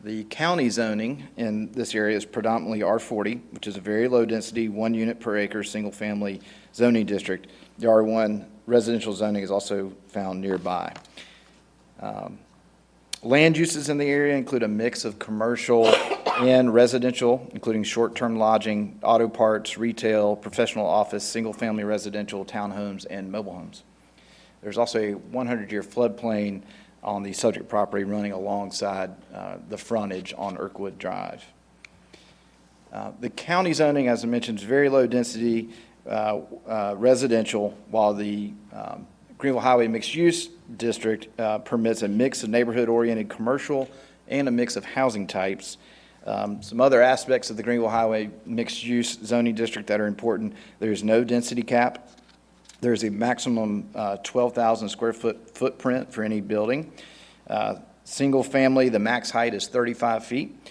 The county zoning in this area is predominantly R40, which is a very low-density, 1 unit per acre, single-family zoning district. The R1 residential zoning is also found nearby. Land uses in the area include a mix of commercial and residential, including short-term lodging, auto parts, retail, professional office, single-family residential, townhomes, and mobile homes. There's also a 100-year floodplain on the subject property running alongside the frontage on Irkwood Drive. The county zoning, as I mentioned, is very low density residential, while the Greenville Highway Mixed Use District permits a mix of neighborhood-oriented commercial and a mix of housing types. Some other aspects of the Greenville Highway Mixed Use Zoning District that are important: there's no density cap. There's a maximum 12,000 square foot footprint for any building. Single family, the max height is 35 feet.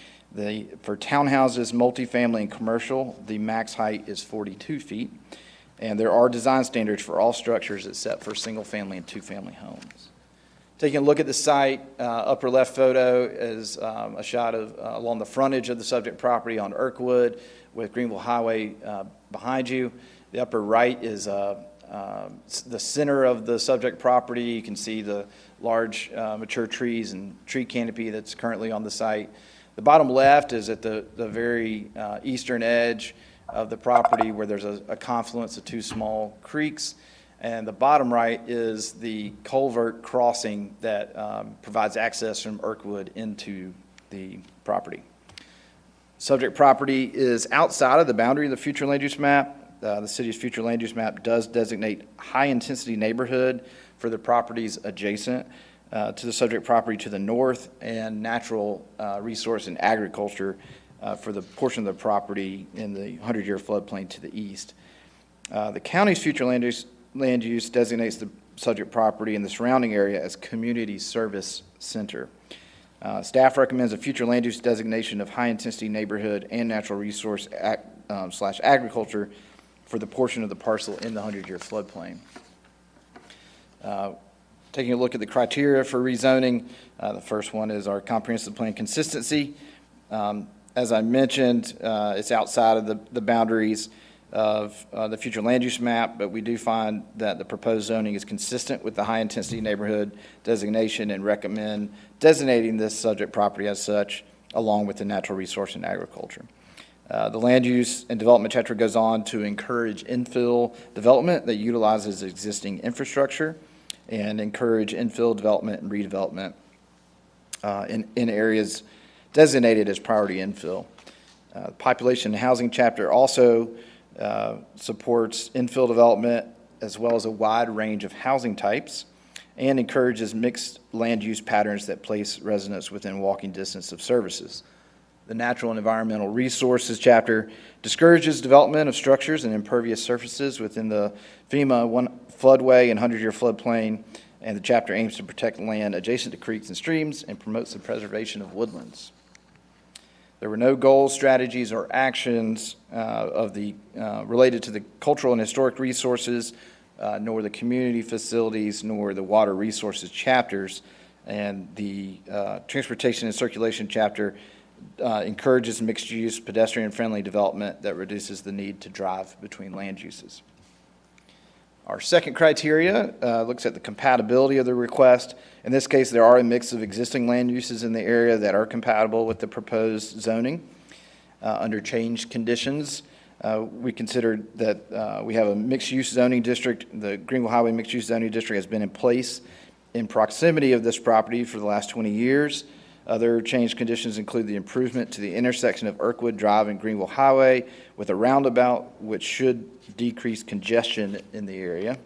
For townhouses, multifamily, and commercial, the max height is 42 feet. And there are design standards for all structures except for single family and two-family homes. Taking a look at the site, upper left photo is a shot of along the frontage of the subject property on Irkwood with Greenville Highway behind you. The upper right is the center of the subject property. You can see the large mature trees and tree canopy that's currently on the site. The bottom left is at the very eastern edge of the property where there's a confluence of two small creeks. And the bottom right is the culvert crossing that provides access from Irkwood into the property. Subject property is outside of the boundary of the future land use map. The city's future land use map does designate high-intensity neighborhood for the properties adjacent to the subject property to the north, and natural resource and agriculture for the portion of the property in the 100-year floodplain to the east. The county's future land use designates the subject property and the surrounding area as community service center. Staff recommends a future land use designation of high-intensity neighborhood and natural resource slash agriculture for the portion of the parcel in the 100-year floodplain. Taking a look at the criteria for rezoning, the first one is our comprehensive plan consistency. As I mentioned, it's outside of the boundaries of the future land use map, but we do find that the proposed zoning is consistent with the high-intensity neighborhood designation and recommend designating this subject property as such, along with the natural resource and agriculture. The land use and development chapter goes on to encourage infill development that utilizes existing infrastructure and encourage infill development and redevelopment in areas designated as priority infill. Population and housing chapter also supports infill development as well as a wide range of housing types and encourages mixed land use patterns that place residents within walking distance of services. The natural and environmental resources chapter discourages development of structures and impervious surfaces within the FEMA floodway and 100-year floodplain, and the chapter aims to protect land adjacent to creeks and streams and promotes the preservation of woodlands. There were no goals, strategies, or actions related to the cultural and historic resources, nor the community facilities, nor the water resources chapters. And the transportation and circulation chapter encourages mixed-use, pedestrian-friendly development that reduces the need to drive between land uses. Our second criteria looks at the compatibility of the request. In this case, there are a mix of existing land uses in the area that are compatible with the proposed zoning. Under changed conditions, we considered that we have a mixed-use zoning district. The Greenville Highway Mixed-Use Zoning District has been in place in proximity of this property for the last 20 years. Other changed conditions include the improvement to the intersection of Erkwood Drive and Greenville Highway with a roundabout, which should decrease congestion in the area.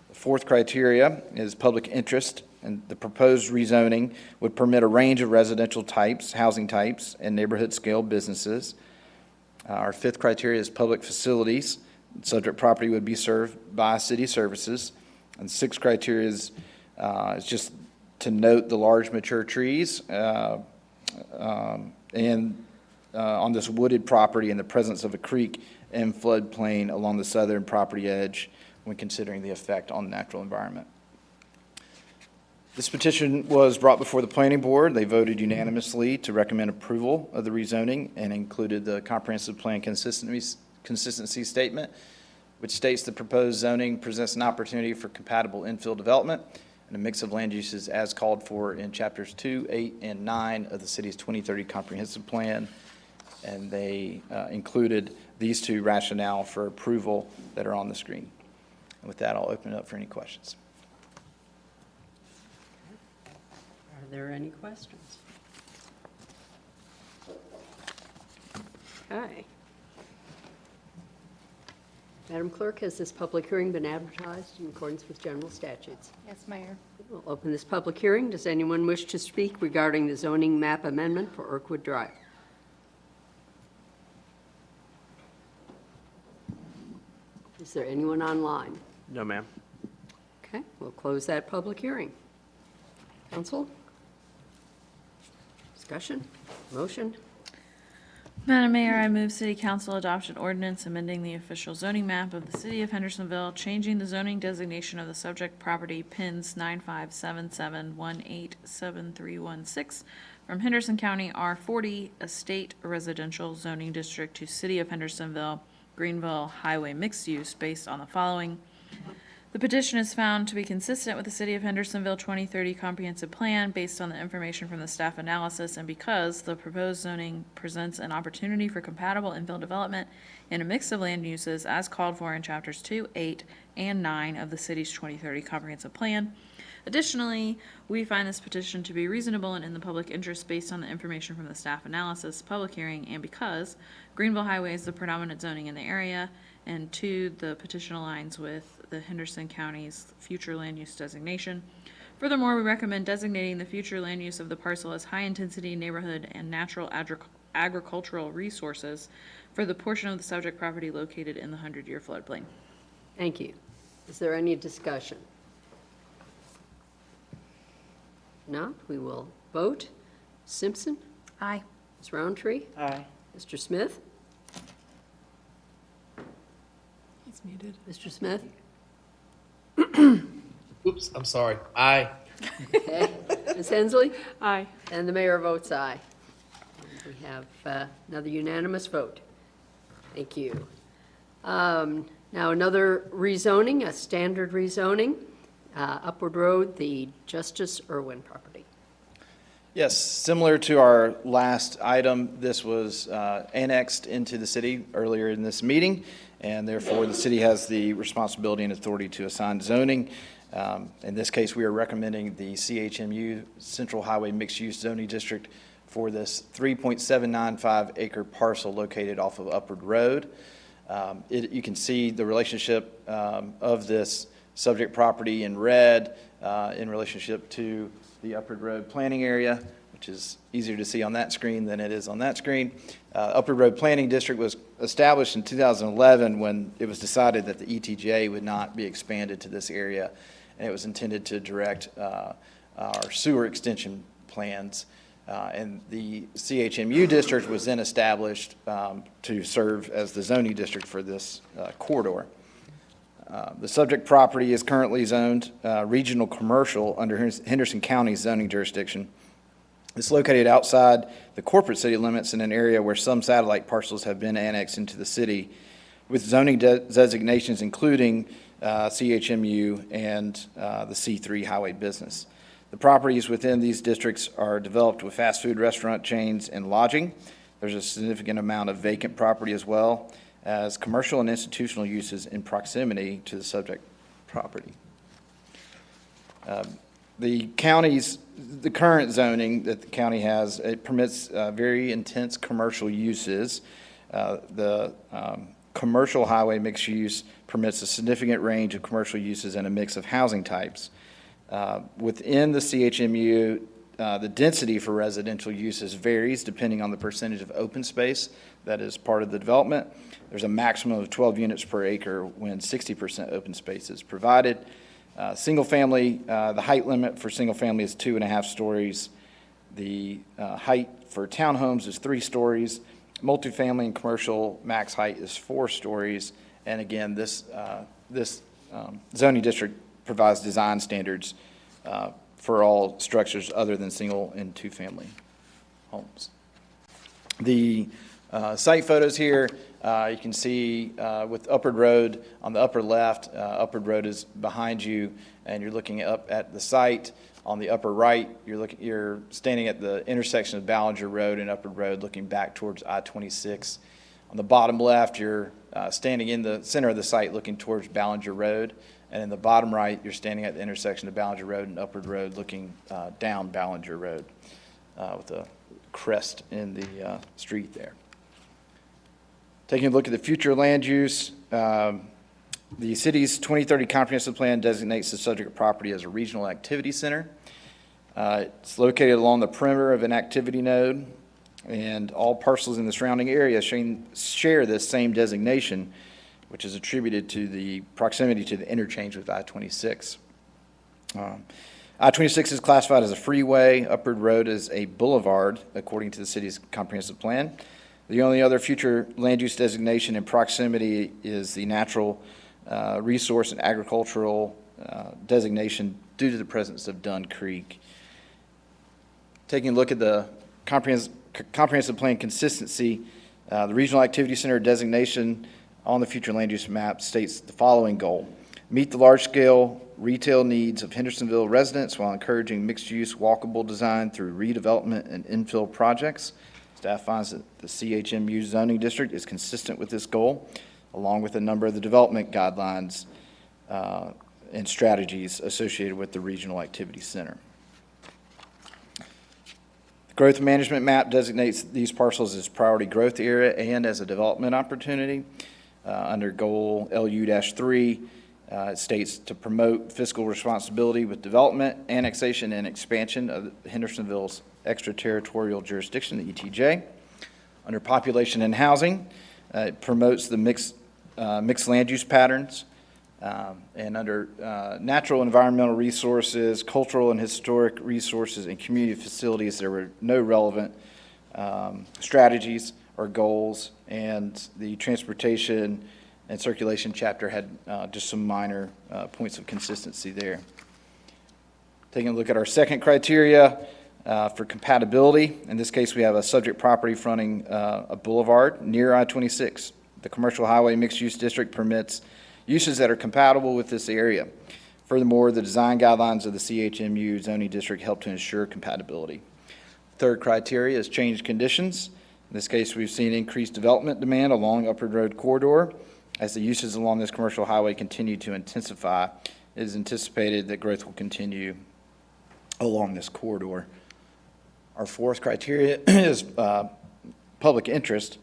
The fourth criteria is public interest, and the proposed rezoning would permit a range of residential types, housing types, and neighborhood-scale businesses. Our fifth criteria is public facilities. Subject property would be served by city services. And sixth criteria is just to note the large mature trees and on this wooded property in the presence of a creek and floodplain along the southern property edge when considering the effect on the natural environment. This petition was brought before the planning board. They voted unanimously to recommend approval of the rezoning and included the comprehensive plan consistency statement, which states the proposed zoning presents an opportunity for compatible infill development and a mix of land uses as called for in chapters 2, 8, and 9 of the city's 2030 comprehensive plan. And they included these two rationale for approval that are on the screen. And with that, I'll open it up for any questions.
Are there any questions? Okay. Madam Clerk, has this public hearing been advertised in accordance with general statutes?
Yes, Mayor.
We'll open this public hearing. Does anyone wish to speak regarding the zoning map amendment for Erkwood Drive? Is there anyone online?
No, ma'am.
Okay, we'll close that public hearing. Council? Discussion? Motion?
Madam Mayor, I move City Council adopt an ordinance amending the official zoning map of the City of Hendersonville, changing the zoning designation of the subject property pins 9577187316 from Henderson County R40 Estate Residential Zoning District to City of Hendersonville, Greenville Highway Mixed Use based on the following. The petition is found to be consistent with the City of Hendersonville 2030 Comprehensive Plan based on the information from the staff analysis and because the proposed zoning presents an opportunity for compatible infill development in a mix of land uses as called for in chapters 2, 8, and 9 of the city's 2030 Comprehensive Plan. Additionally, we find this petition to be reasonable and in the public interest based on the information from the staff analysis, public hearing, and because Greenville Highway is the predominant zoning in the area, and 2, the petition aligns with the Henderson County's future land use designation. Furthermore, we recommend designating the future land use of the parcel as high-intensity neighborhood and natural agricultural resources for the portion of the subject property located in the 100-year floodplain.
Thank you. Is there any discussion? Not, we will vote. Simpson?
Aye.
Ms. Roundtree?
Aye.
Mr. Smith?
He's muted.
Mr. Smith?
Oops, I'm sorry. Aye.
Okay. Ms. Hensley?
Aye.
And the mayor votes aye. We have another unanimous vote. Thank you. Now another rezoning, a standard rezoning, Upward Road, the Justice Irwin property.
Yes, similar to our last item, this was annexed into the city earlier in this meeting, and therefore the city has the responsibility and authority to assign zoning. In this case, we are recommending the CHMU, Central Highway Mixed Use Zoning District, for this 3.795 acre parcel located off of Upward Road. You can see the relationship of this subject property in red in relationship to the Upward Road planning area, which is easier to see on that screen than it is on that screen. Upward Road Planning District was established in 2011 when it was decided that the ETJ would not be expanded to this area, and it was intended to direct our sewer extension plans. And the CHMU district was then established to serve as the zoning district for this corridor. The subject property is currently zoned regional commercial under Henderson County's zoning jurisdiction. It's located outside the corporate city limits in an area where some satellite parcels have been annexed into the city with zoning designations including CHMU and the C3 highway business. The properties within these districts are developed with fast food restaurant chains and lodging. There's a significant amount of vacant property as well as commercial and institutional uses in proximity to the subject property. The current zoning that the county has, it permits very intense commercial uses. The commercial highway mixed use permits a significant range of commercial uses and a mix of housing types. Within the CHMU, the density for residential uses varies depending on the percentage of open space that is part of the development. There's a maximum of 12 units per acre when 60% open space is provided. Single family, the height limit for single family is 2.5 stories. The height for townhomes is 3 stories. Multifamily and commercial max height is 4 stories. And again, this zoning district provides design standards for all structures other than single and two-family homes. The site photos here, you can see with Upward Road on the upper left. Upward Road is behind you, and you're looking up at the site. On the upper right, you're standing at the intersection of Ballinger Road and Upward Road, looking back towards I-26. On the bottom left, you're standing in the center of the site, looking towards Ballinger Road. And in the bottom right, you're standing at the intersection of Ballinger Road and Upward Road, looking down Ballinger Road with a crest in the street there. Taking a look at the future land use, the city's 2030 comprehensive plan designates the subject property as a regional activity center. It's located along the perimeter of an activity node, and all parcels in the surrounding area share this same designation, which is attributed to the proximity to the interchange with I-26. I-26 is classified as a freeway. Upward Road is a boulevard, according to the city's comprehensive plan. The only other future land use designation in proximity is the natural resource and agricultural designation due to the presence of Dunn Creek. Taking a look at the comprehensive plan consistency, the regional activity center designation on the future land use map states the following goal: meet the large-scale retail needs of Hendersonville residents while encouraging mixed-use walkable design through redevelopment and infill projects. Staff finds that the CHMU zoning district is consistent with this goal, along with a number of the development guidelines and strategies associated with the regional activity center. The growth management map designates these parcels as priority growth area and as a development opportunity. Under goal LU-3, it states to promote fiscal responsibility with development, annexation, and expansion of Hendersonville's extraterritorial jurisdiction, the ETJ. Under population and housing, it promotes the mixed land use patterns. And under natural environmental resources, cultural and historic resources, and community facilities, there were no relevant strategies or goals, and the transportation and circulation chapter had just some minor points of consistency there. Taking a look at our second criteria for compatibility, in this case we have a subject property fronting a boulevard near I-26. The commercial highway mixed-use district permits uses that are compatible with this area. Furthermore, the design guidelines of the CHMU zoning district help to ensure compatibility. Third criteria is changed conditions. In this case, we've seen increased development demand along Upward Road corridor. As the uses along this commercial highway continue to intensify, it is anticipated that growth will continue along this corridor. Our fourth criteria is public interest.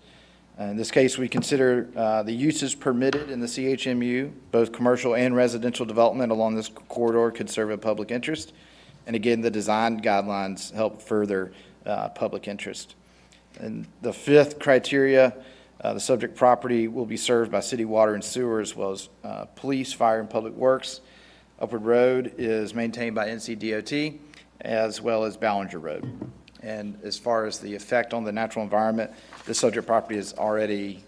In this case, we consider the uses permitted in the CHMU, both commercial and residential development along this corridor could serve a public interest. And again, the design guidelines help further public interest. And the fifth criteria, the subject property will be served by city water and sewer, as well as police, fire, and public works. Upward Road is maintained by NCDOT, as well as Ballinger Road. And as far as the effect on the natural environment, the subject property has already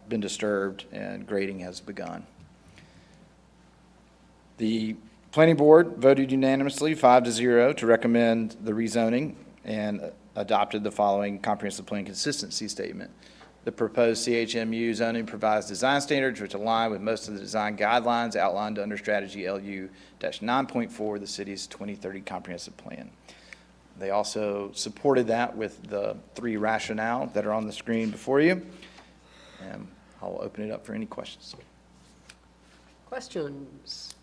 been disturbed and grading has begun. The Planning Board voted unanimously, 5-0, to recommend the rezoning and adopted the following comprehensive plan consistency statement. The proposed CHMU zoning provides design standards which align with most of the design guidelines outlined under strategy LU-9.4, the city's 2030 comprehensive plan. They also supported that with the 3 rationale that are on the screen before you. And I'll open it up for any questions.
Questions?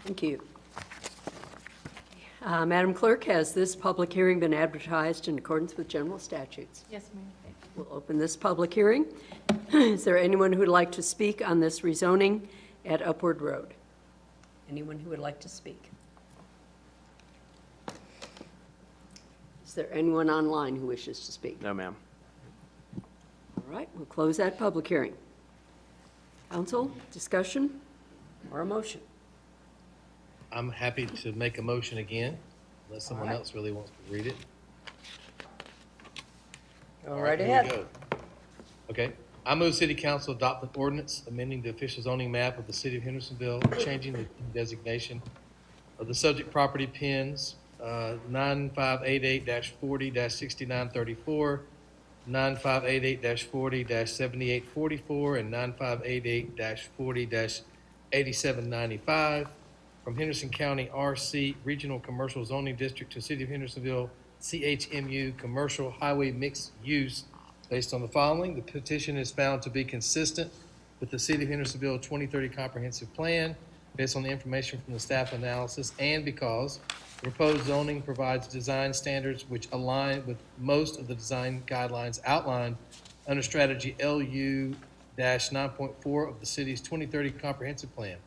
Thank you. Madam Clerk, has this public hearing been advertised in accordance with general statutes?
Yes, ma'am.
We'll open this public hearing. Is there anyone who would like to speak on this rezoning at Upward Road? Anyone who would like to speak? Is there anyone online who wishes to speak?
No, ma'am.
All right, we'll close that public hearing. Council, discussion or a motion?
I'm happy to make a motion again, unless someone else really wants to read it.
Go right
Here we
ahead.
go. Okay. I move City Council adopt an ordinance amending the official zoning map of the city of Hendersonville, changing the designation of the subject property pins 9588-40-6934, 9588-40-7844, and 9588-40-8795 from Henderson County RC Regional Commercial Zoning District to City of Hendersonville CHMU Commercial Highway Mixed Use. Based on the following, the petition is found to be consistent with the City of Hendersonville 2030 Comprehensive Plan, based on the information from the staff analysis, and because the proposed zoning provides design standards which align with most of the design guidelines outlined under strategy LU-9.4 of the city's 2030 Comprehensive Plan.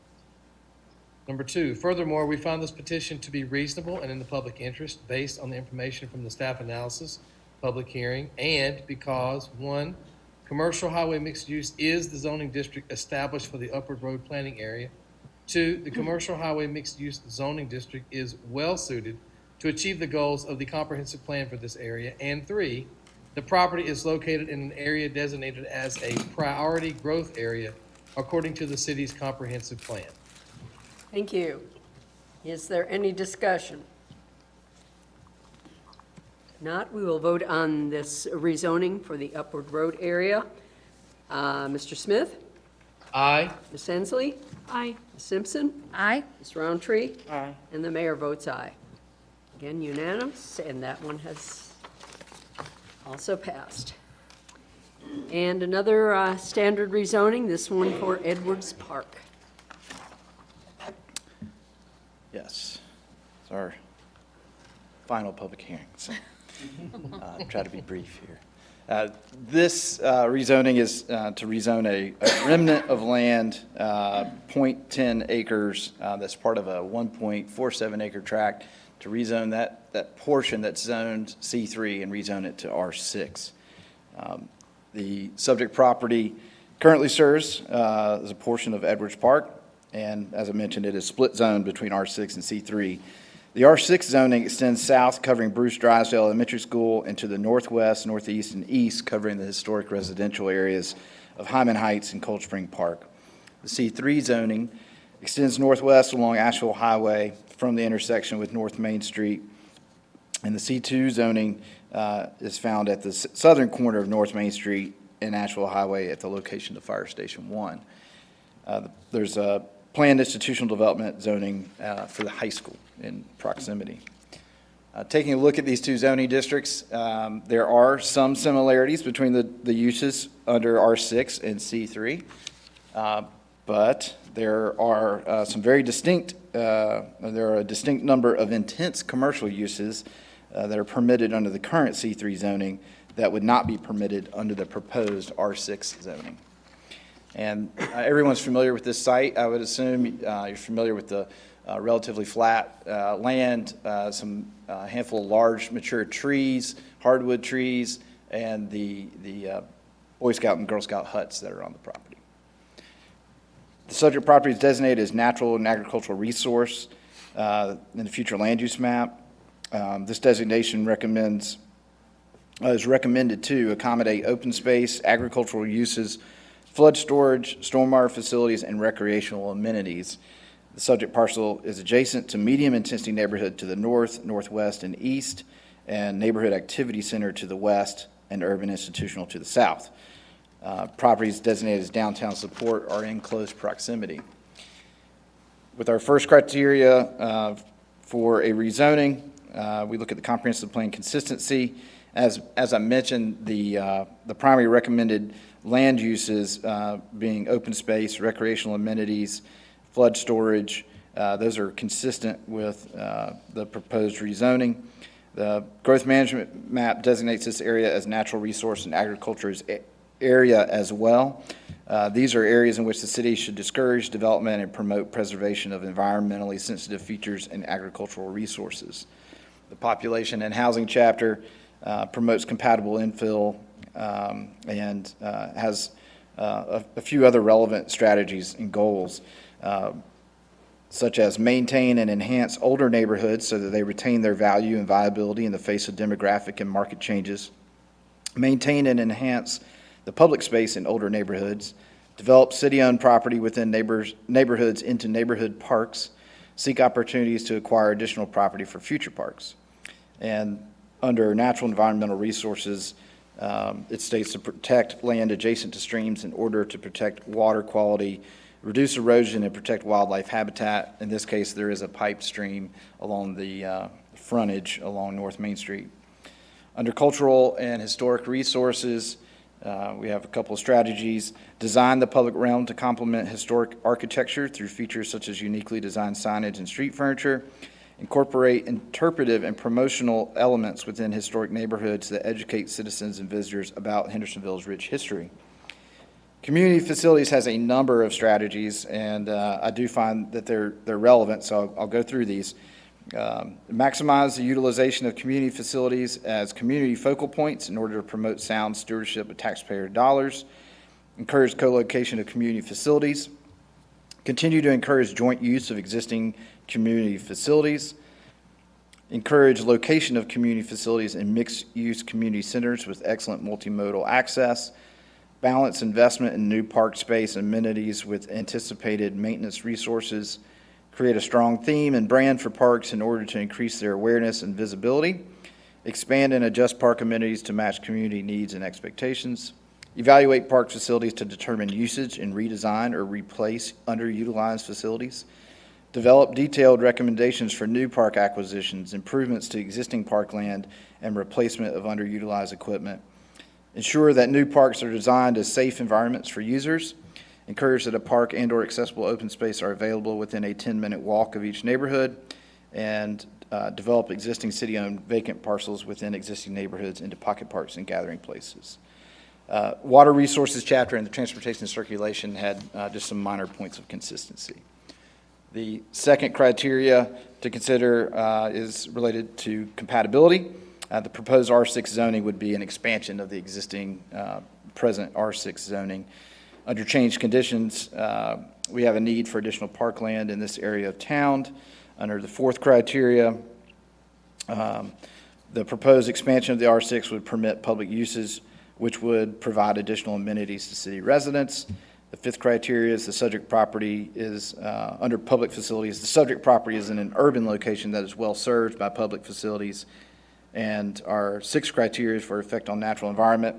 Number 2, furthermore, we find this petition to be reasonable and in the public interest based on the information from the staff analysis, public hearing, and because 1, commercial highway mixed use is the zoning district established for the Upward Road planning area. 2, the commercial highway mixed use zoning district is well suited to achieve the goals of the comprehensive plan for this area. And 3, the property is located in an area designated as a priority growth area according to the city's comprehensive plan.
Thank you. Is there any discussion? If not, we will vote on this rezoning for the Upward Road area. Mr. Smith?
Aye.
Ms. Hensley?
Aye.
Ms. Simpson?
Aye.
Ms. Roundtree?
Aye.
And the mayor votes aye. Again, unanimous, and that one has also passed. And another standard rezoning, this one for Edwards Park.
Yes, it's our final public hearing, so try to be brief here. This rezoning is to rezone a remnant of land, 0.10 acres, that's part of a 1.47 acre tract, to rezone that portion that's zoned C3 and rezone it to R6. The subject property currently serves as a portion of Edwards Park, and as I mentioned, it is split zone between R6 and C3. The R6 zoning extends south, covering Bruce Drysdale Elementary School, and to the northwest, northeast, and east, covering the historic residential areas of Hyman Heights and Cold Spring Park. The C3 zoning extends northwest along Asheville Highway from the intersection with North Main Street, and the C2 zoning is found at the southern corner of North Main Street and Asheville Highway at the location of Fire Station 1. There's a planned institutional development zoning for the high school in proximity. Taking a look at these two zoning districts, there are some similarities between the uses under R6 and C3, but there are some very distinct, there are a distinct number of intense commercial uses that are permitted under the current C3 zoning that would not be permitted under the proposed R6 zoning. And everyone's familiar with this site. I would assume you're familiar with the relatively flat land, some handful of large mature trees, hardwood trees, and the Boy Scout and Girl Scout huts that are on the property. The subject property is designated as natural and agricultural resource. in the future land use map. This designation is recommended to accommodate open space, agricultural uses, flood storage, stormwater facilities, and recreational amenities. The subject parcel is adjacent to medium-intensity neighborhood to the north, northwest, and east, and neighborhood activity center to the west, and urban institutional to the south. Properties designated as downtown support are in close proximity. With our first criteria for a rezoning, we look at the comprehensive plan consistency. As I mentioned, the primary recommended land uses being open space, recreational amenities, flood storage, those are consistent with the proposed rezoning. The growth management map designates this area as natural resource and agriculture area as well. These are areas in which the city should discourage development and promote preservation of environmentally sensitive features and agricultural resources. The population and housing chapter promotes compatible infill and has a few other relevant strategies and goals, such as maintain and enhance older neighborhoods so that they retain their value and viability in the face of demographic and market changes, maintain and enhance the public space in older neighborhoods, develop city-owned property within neighborhoods into neighborhood parks, seek opportunities to acquire additional property for future parks. And under natural environmental resources, it states to protect land adjacent to streams in order to protect water quality, reduce erosion, and protect wildlife habitat. In this case, there is a piped stream along the frontage along North Main Street. Under cultural and historic resources, we have a couple of strategies. Design the public realm to complement historic architecture through features such as uniquely designed signage and street furniture. Incorporate interpretive and promotional elements within historic neighborhoods that educate citizens and visitors about Hendersonville's rich history. Community facilities has a number of strategies, and I do find that they're relevant, so I'll go through these. Maximize the utilization of community facilities as community focal points in order to promote sound stewardship of taxpayer dollars. Encourage co-location of community facilities. Continue to encourage joint use of existing community facilities. Encourage location of community facilities in mixed-use community centers with excellent multimodal access. Balance investment in new park space and amenities with anticipated maintenance resources. Create a strong theme and brand for parks in order to increase their awareness and visibility. Expand and adjust park amenities to match community needs and expectations. Evaluate park facilities to determine usage and redesign or replace underutilized facilities. Develop detailed recommendations for new park acquisitions, improvements to existing parkland, and replacement of underutilized equipment. Ensure that new parks are designed as safe environments for users. Encourage that a park and/or accessible open space are available within a 10-minute walk of each neighborhood, and develop existing city-owned vacant parcels within existing neighborhoods into pocket parks and gathering places. Water resources chapter and the transportation and circulation had just some minor points of consistency. The second criteria to consider is related to compatibility. The proposed R6 zoning would be an expansion of the existing present R6 zoning. Under changed conditions, we have a need for additional parkland in this area of town. Under the fourth criteria, the proposed expansion of the R6 would permit public uses, which would provide additional amenities to city residents. The fifth criteria is the subject property is, under public facilities, the subject property is in an urban location that is well served by public facilities. And our sixth criteria for effect on natural environment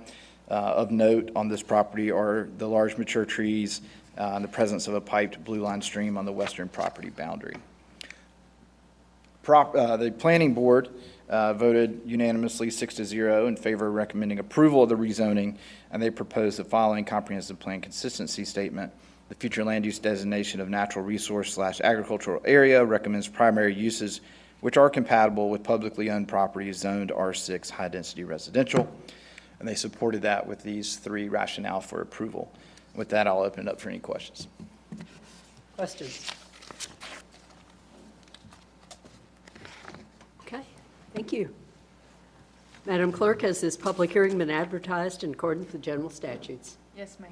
of note on this property are the large mature trees and the presence of a piped blue line stream on the western property boundary. The planning board voted unanimously 6-0 in favor of recommending approval of the rezoning, and they proposed the following comprehensive plan consistency statement. The future land use designation of natural resource / agricultural area recommends primary uses which are compatible with publicly owned properties zoned R6 high density residential. And they supported that with these three rationale for approval. With that, I'll open it up for any questions.
Questions? Okay, thank you. Madam Clerk, has this public hearing been advertised in accordance with general statutes?
Yes, Mayor.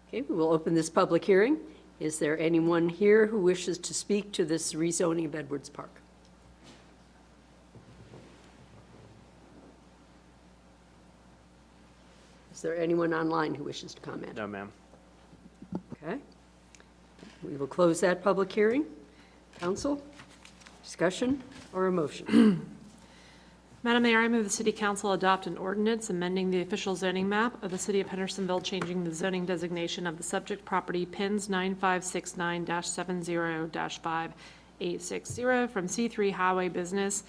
Okay, we will open this public hearing. Is there anyone here who wishes to speak to this rezoning of Edwards Park? Is there anyone online who wishes to comment?
No, ma'am.
Okay. We will close that public hearing. Council, discussion or a motion?
Madam Mayor, I move the City Council adopt an ordinance amending the official zoning map of the City of Hendersonville, changing the zoning designation of the subject property PINS 9569-70-5860 from C3 Highway Business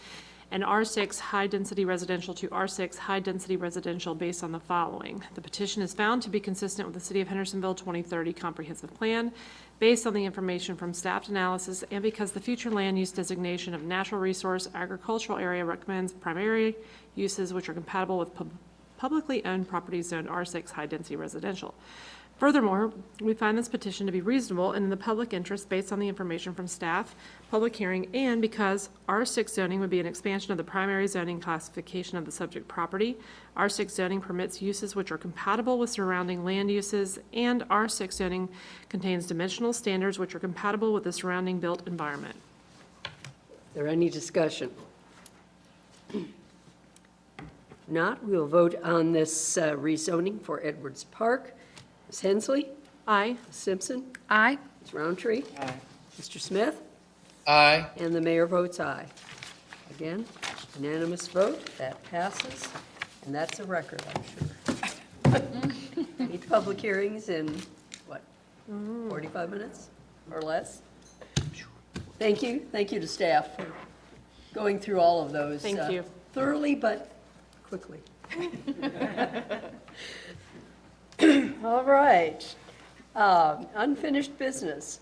and R6 High Density Residential to R6 High Density Residential based on the following. The petition is found to be consistent with the City of Hendersonville 2030 Comprehensive Plan based on the information from staff analysis and because the future land use designation of natural resource agricultural area recommends primary uses which are compatible with publicly owned properties zoned R6 High Density Residential. Furthermore, we find this petition to be reasonable and in the public interest based on the information from staff, public hearing, and because R6 zoning would be an expansion of the primary zoning classification of the subject property. R6 zoning permits uses which are compatible with surrounding land uses, and R6 zoning contains dimensional standards which are compatible with the surrounding built environment.
Is there any discussion? Not, we will vote on this rezoning for Edwards Park. Ms. Hensley?
Aye.
Ms. Simpson?
Aye.
Ms. Roundtree?
Aye.
Mr. Smith?
Aye.
And the mayor votes aye. Again, unanimous vote, that passes, and that's a record, I'm sure. 8 public hearings in, what, 45 minutes or less? Thank you to staff for going through all of those.
Thank you.
Thoroughly, but quickly. All right. Unfinished business,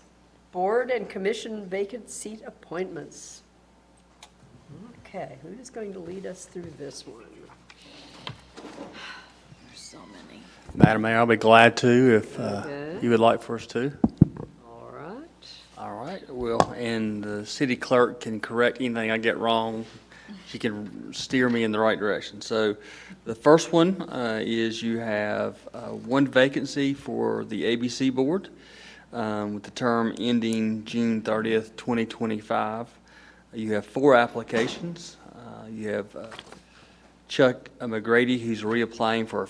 board and commission vacant seat appointments. Okay, who is going to lead us through this one?
There's so many.
Madam Mayor, I'll be glad to if
Okay.
you would like for us to.
All right.
All right, well, and the city clerk can correct anything I get wrong. She can steer me in the right direction. So the first one is you have one vacancy for the ABC Board with the term ending June 30th, 2025. You have 4 applications. You have Chuck McGrady, who's reapplying for a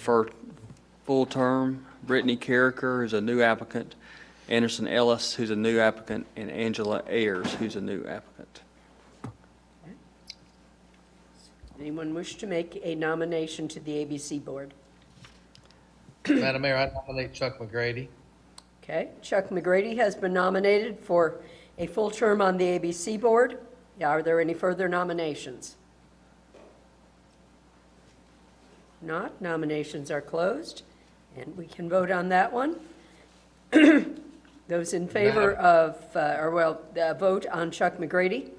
full term, Brittany Carricker, who's a new applicant, Anderson Ellis, who's a new applicant, and Angela Ayers, who's a new applicant.
Anyone wish to make a nomination to the ABC Board?
Madam Mayor, I nominate Chuck McGrady.
Okay, Chuck McGrady has been nominated for a full term on the ABC Board. Are there any further nominations? Not, nominations are closed, and we can vote on that one. Those in favor of, vote on Chuck McGrady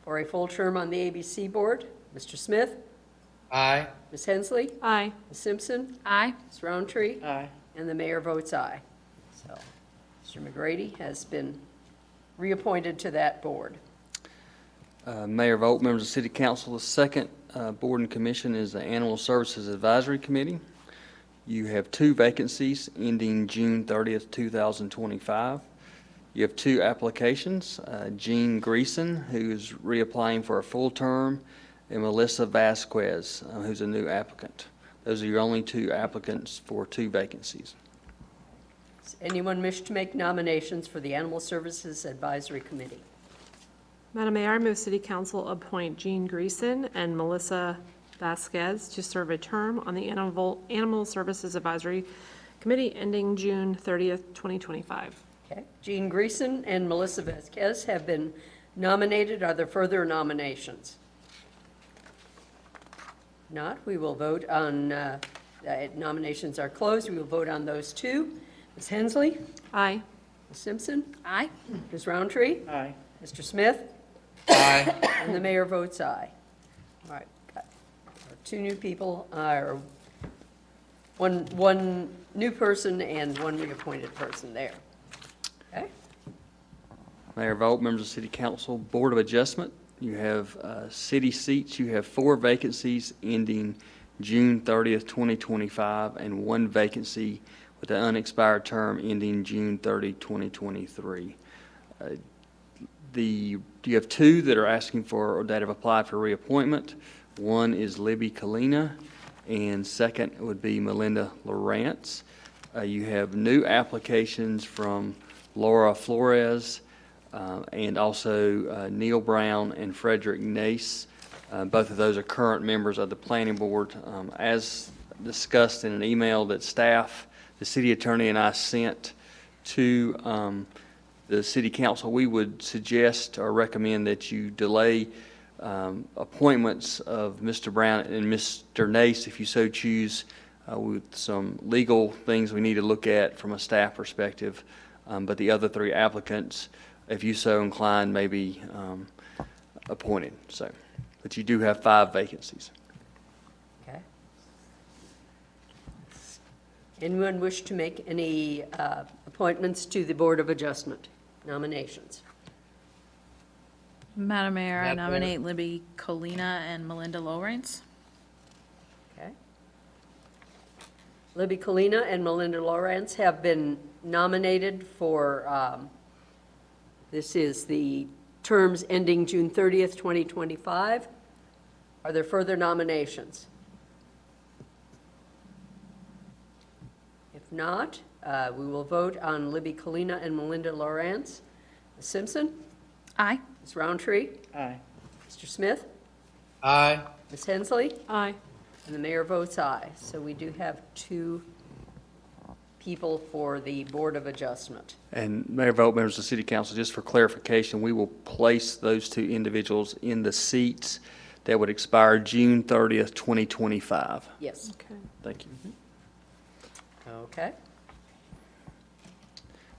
for a full term on the ABC Board. Mr. Smith?
Aye.
Ms. Hensley?
Aye.
Ms. Simpson?
Aye.
Ms. Roundtree?
Aye.
And the mayor votes aye. So, Mr. McGrady has been reappointed to that board.
Mayor Vogt, members of City Council, the second board and commission is the Animal Services Advisory Committee. You have 2 vacancies ending June 30th, 2025. You have 2 applications, Jean Greason, who is reapplying for a full term, and Melissa Vasquez, who's a new applicant. Those are your only 2 applicants for 2 vacancies.
Does anyone wish to make nominations for the Animal Services Advisory Committee?
Madam Mayor, I move City Council appoint Jean Greason and Melissa Vasquez to serve a term on the Animal Services Advisory Committee ending June 30th, 2025.
Okay, Jean Greason and Melissa Vasquez have been nominated. Are there further nominations? Not, we will vote on, nominations are closed. We will vote on those 2. Ms. Hensley?
Aye.
Ms. Simpson?
Aye.
Ms. Roundtree?
Aye.
Mr. Smith?
Aye.
And the mayor votes aye. All right, got 2 new people, or one new person and 1 reappointed person there. Okay?
Mayor Vogt, members of City Council, Board of Adjustment, you have city seats. You have 4 vacancies ending June 30th, 2025, and 1 vacancy with an unexpired term ending June 30, 2023. You have two that are asking for, or that have applied for reappointment. One is Libby Kalina, and second would be Melinda Lawrence. You have new applications from Laura Flores, and also Neil Brown and Frederick Nace. Both of those are current members of the planning board. As discussed in an email that staff, the city attorney, and I sent to the city council, we would suggest or recommend that you delay appointments of Mr. Brown and Mr. Nace, if you so choose, with some legal things we need to look at from a staff perspective. But the other three applicants, if you so inclined, may be appointed. So, but you do have 5 vacancies.
Okay. Anyone wish to make any appointments to the Board of Adjustment nominations?
Madam Mayor, I
Madam Mayor.
nominate Libby Colina and Melinda Lawrence.
Okay. Libby Kalina and Melinda Lawrence have been nominated for, this is the terms ending June 30th, 2025. Are there further nominations? If not, we will vote on Libby Kalina and Melinda Lawrence. Ms. Simpson?
Aye.
Ms. Roundtree?
Aye.
Mr. Smith?
Aye.
Ms. Hensley?
Aye.
And the mayor votes aye. So we do have 2 people for the Board of Adjustment.
And Mayor Vogt, members of the City Council, just for clarification, we will place those 2 individuals in the seats that would expire June 30th, 2025.
Yes.
Okay.
Thank you.
Okay.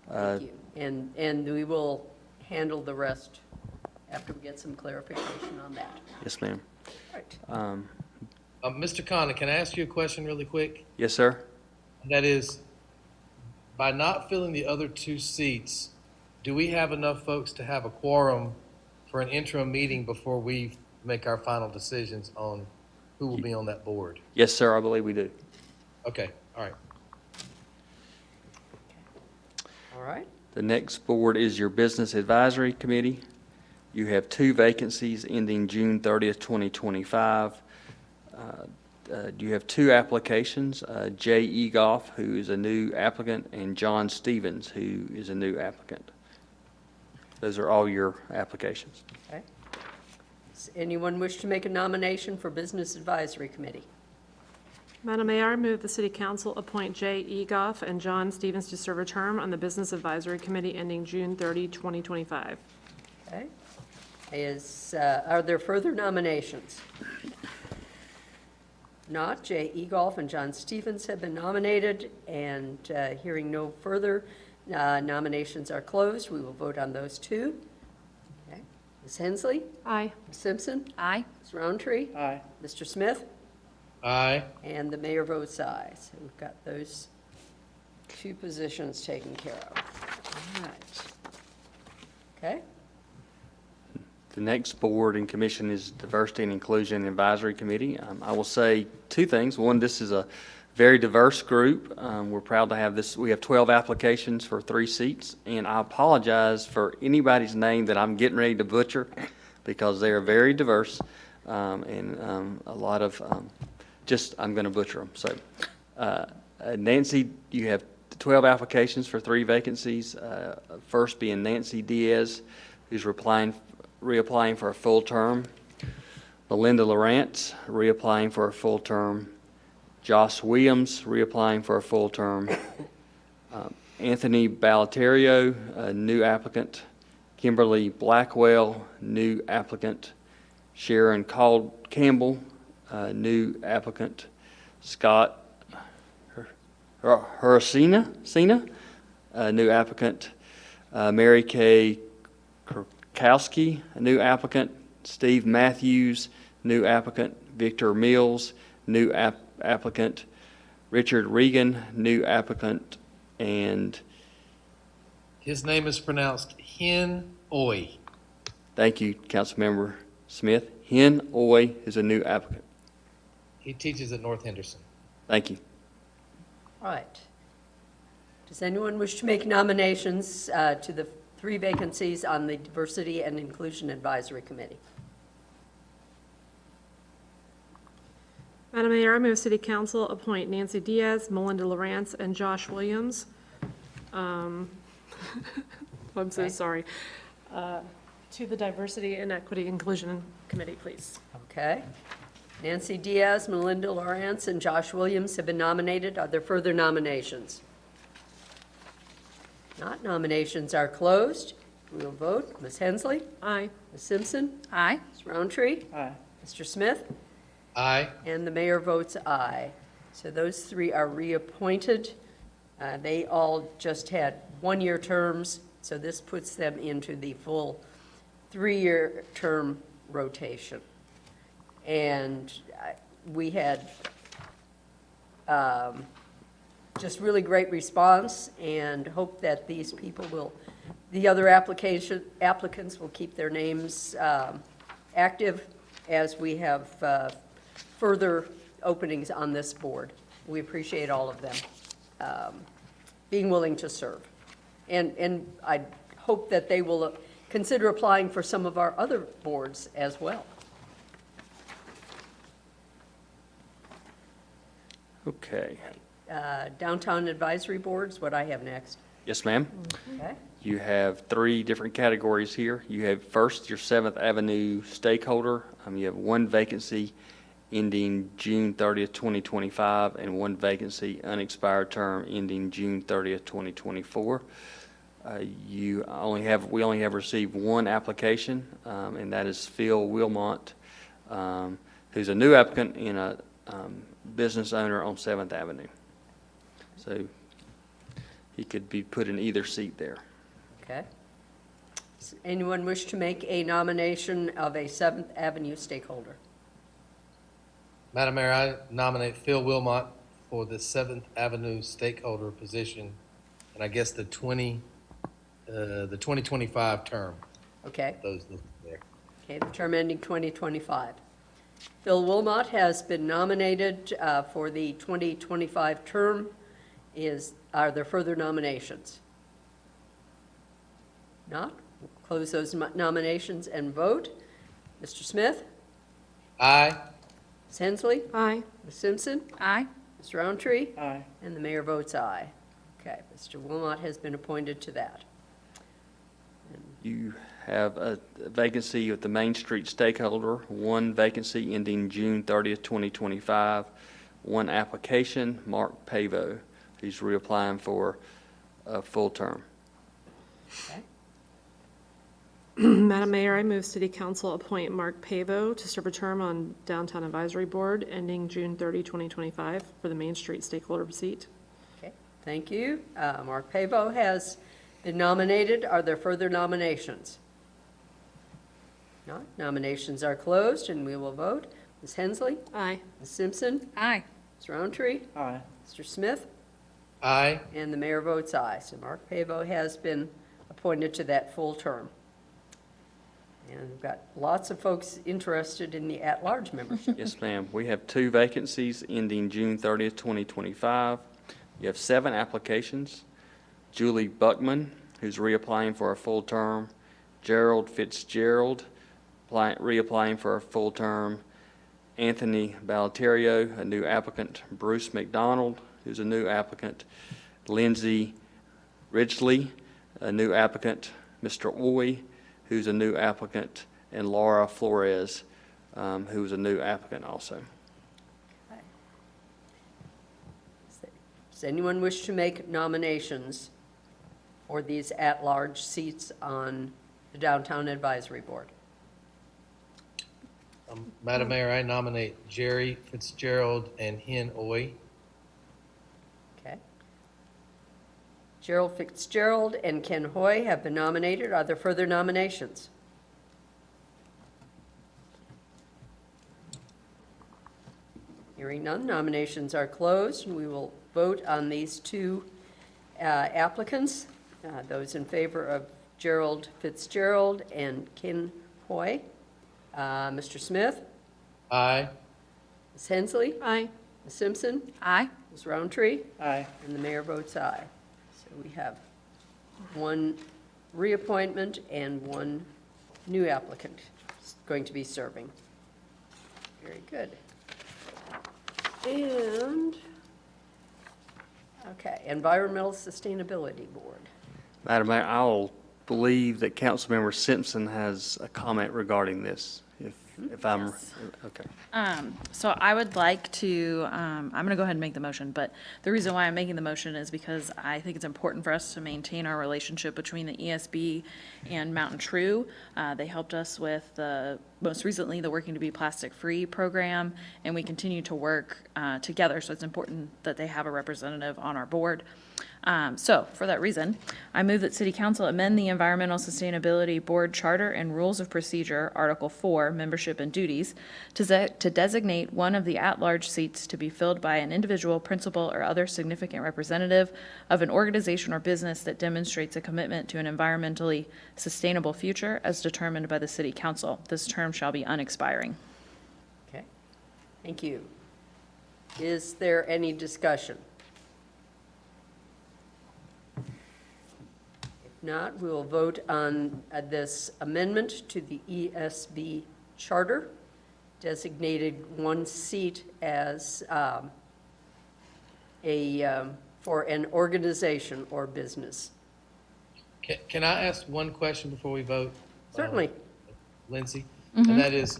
Thank you. And we will handle the rest after we get some clarification on that.
Yes, ma'am.
Right.
Mr. Khanna, can I ask you a question really quick?
Yes, sir.
That is, by not filling the other 2 seats, do we have enough folks to have a quorum for an interim meeting before we make our final decisions on who will be on that board?
Yes, sir, I believe we do.
Okay, all right.
All right.
The next board is your Business Advisory Committee. You have 2 vacancies ending June 30th, 2025. You have 2 applications, Jay Egoff, who is a new applicant, and John Stevens, who is a new applicant. Those are all your applications.
Okay. Does anyone wish to make a nomination for Business Advisory Committee?
Madam Mayor, I move the City Council appoint Jay Egoff and John Stevens to serve a term on the Business Advisory Committee ending June 30, 2025.
Okay. Are there further nominations? Not, Jay Egoff and John Stevens have been nominated, and hearing no further, nominations are closed. We will vote on those 2. Okay. Ms. Hensley?
Aye.
Ms. Simpson?
Aye.
Ms. Roundtree?
Aye.
Mr. Smith?
Aye.
And the mayor votes aye. So we've got those 2 positions taken care of. All right. Okay?
The next board and commission is Diversity and Inclusion Advisory Committee. I will say 2 things. One, this is a very diverse group. We're proud to have this. We have 12 applications for 3 seats, and I apologize for anybody's name that I'm getting ready to butcher because they are very diverse, and a lot of I'm going to butcher them. So, Nancy, you have 12 applications for 3 vacancies. First being Nancy Diaz, who's reapplying for a full term. Melinda Lawrence, reapplying for a full term. Josh Williams, reapplying for a full term. Anthony Balaterio, a new applicant. Kimberly Blackwell, new applicant. Sharon Campbell, new applicant. Scott Huracina, new applicant. Mary Kay Kurkowski, a new applicant. Steve Matthews, new applicant. Victor Mills, new applicant. Richard Regan, new applicant. And
His name is pronounced Hen Oy.
thank you, Councilmember Smith. Hen Oy is a new applicant.
He teaches at North Henderson.
Thank you.
All right. Does anyone wish to make nominations to the 3 vacancies on the Diversity and Inclusion Advisory Committee?
Madam Mayor, I move City Council appoint Nancy Diaz, Melinda Lawrence, and Josh Williams. I'm so
Okay.
sorry. To the Diversity and Equity Inclusion Committee, please.
Okay. Nancy Diaz, Melinda Lawrence, and Josh Williams have been nominated. Are there further nominations? Not. Nominations are closed. We will vote. Ms. Hensley?
Aye.
Ms. Simpson?
Aye.
Ms. Roundtree?
Aye.
Mr. Smith?
Aye.
And the mayor votes aye. So those 3 are reappointed. They all just had 1-year terms, so this puts them into the full 3-year term rotation. And we had just really great response, and hope that these people will, the other applicants will keep their names active as we have further openings on this board. We appreciate all of them being willing to serve. And I hope that they will consider applying for some of our other boards as well.
Okay.
Downtown Advisory Boards, what I have next.
Yes, ma'am.
Okay.
You have 3 different categories here. You have first your 7th Avenue stakeholder. You have 1 vacancy ending June 30th, 2025, and 1 vacancy unexpired term ending June 30th, 2024. We only have received 1 application, and that is Phil Wilmot, who's a new applicant and a business owner on 7th Avenue. So he could be put in either seat there.
Okay. Does anyone wish to make a nomination of a 7th Avenue stakeholder?
Madam Mayor, I nominate Phil Wilmot for the 7th Avenue stakeholder position, and I guess the 2025 term.
Okay.
Those there.
Okay, the term ending 2025. Phil Wilmot has been nominated for the 2025 term. Are there further nominations? Not? We'll close those nominations and vote. Mr. Smith?
Aye.
Ms. Hensley?
Aye.
Ms. Simpson?
Aye.
Ms. Roundtree?
Aye.
And the mayor votes aye. Okay, Mr. Wilmot has been appointed to that.
You have a vacancy with the Main Street stakeholder, 1 vacancy ending June 30th, 2025, 1 application, Mark Pavo. He's reapplying for a full term.
Okay.
Madam Mayor, I move City Council appoint Mark Pavo to serve a term on Downtown Advisory Board ending June 30, 2025 for the Main Street stakeholder seat.
Okay, thank you. Mark Pavo has been nominated. Are there further nominations? Not. Nominations are closed, and we will vote. Ms. Hensley?
Aye.
Ms. Simpson?
Aye.
Ms. Roundtree?
Aye.
Mr. Smith?
Aye.
And the mayor votes aye. So Mark Pavo has been appointed to that full term. And we've got lots of folks interested in the at-large membership.
Yes, ma'am. We have 2 vacancies ending June 30th, 2025. You have 7 applications. Julie Buckman, who's reapplying for a full term. Gerald Fitzgerald, reapplying for a full term. Anthony Balaterio, a new applicant. Bruce McDonald, who's a new applicant. Lindsay Ridgely, a new applicant. Mr. Oy, who's a new applicant, and Laura Flores, who's a new applicant also.
Does anyone wish to make nominations for these at-large seats on the Downtown Advisory Board?
Madam Mayor, I nominate Jerry Fitzgerald and Hen Oy.
Okay. Gerald Fitzgerald and Ken Hoy have been nominated. Are there further nominations? Hearing none, nominations are closed, and we will vote on these 2 applicants. Those in favor of Gerald Fitzgerald and Ken Hoy. Mr. Smith?
Aye.
Ms. Hensley?
Aye.
Ms. Simpson?
Aye.
Ms. Roundtree?
Aye.
And the mayor votes aye. So we have one reappointment and one new applicant going to be serving. Very good. And, okay, Environmental Sustainability Board.
Madam Mayor, I'll believe that Councilmember Simpson has a comment regarding this, if I'm, okay.
So I would like to, I'm going to go ahead and make the motion, but the reason why I'm making the motion is because I think it's important for us to maintain our relationship between the ESB and Mountain True. They helped us with most recently, the Working to Be Plastic Free program, and we continue to work together, so it's important that they have a representative on our board. So, for that reason, I move that City Council amend the Environmental Sustainability Board Charter and Rules of Procedure, Article 4, Membership and Duties, to designate one of the at-large seats to be filled by an individual, principal, or other significant representative of an organization or business that demonstrates a commitment to an environmentally sustainable future as determined by the City Council. This term shall be unexpiring.
Okay, thank you. Is there any discussion? If not, we will vote on this amendment to the ESB charter, designated one seat as for an organization or business.
Can I ask one question before we vote?
Certainly.
Lindsay? And that is,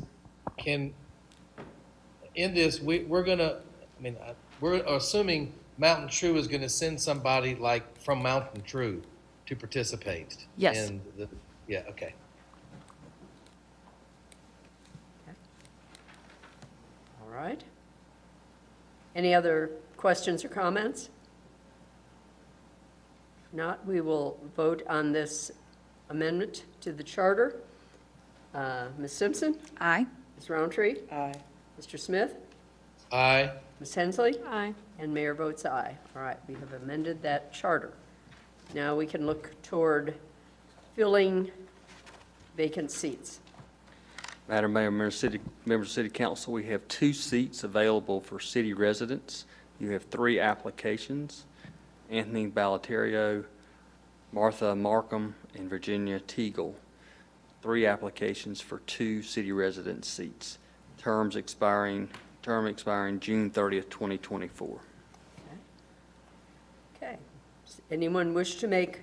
in this, we're gonna, we're assuming Mountain True is gonna send somebody like from Mountain True to participate.
Yes.
In the, yeah, okay.
All right. Any other questions or comments? If not, we will vote on this amendment to the charter. Ms. Simpson?
Aye.
Ms. Roundtree?
Aye.
Mr. Smith?
Aye.
Ms. Hensley?
Aye.
And Mayor votes aye. All right, we have amended that charter. Now we can look toward filling vacant seats.
Madam Mayor, members of City Council, we have 2 seats available for city residents. You have 3 applications: Anthony Balaterio, Martha Markham, and Virginia Teagle. 3 applications for 2 city resident seats. Term expiring June 30th, 2024.
Okay. Does anyone wish to make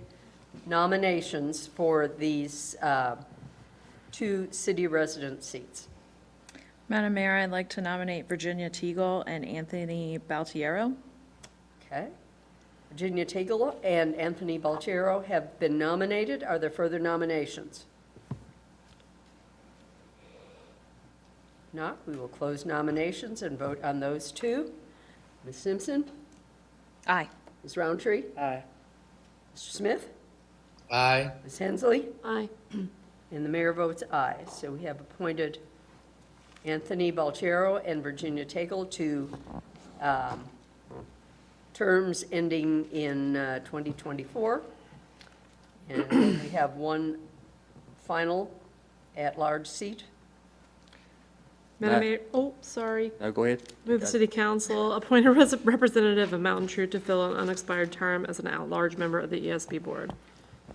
nominations for these 2 city resident seats?
Madam Mayor, I'd like to nominate Virginia Teagle and Anthony Baltiero.
Okay. Virginia Teagle and Anthony Baltiero have been nominated. Are there further nominations? If not, we will close nominations and vote on those 2. Ms. Simpson?
Aye.
Ms. Roundtree?
Aye.
Mr. Smith?
Aye.
Ms. Hensley?
Aye.
And the mayor votes aye. So we have appointed Anthony Baltiero and Virginia Teagle to terms ending in 2024. And we have one final at-large seat.
Madam Mayor, oh, sorry.
No, go ahead.
Move the City Council appoint a representative of Mountain True to fill an unexpired term as an at-large member of the ESB Board.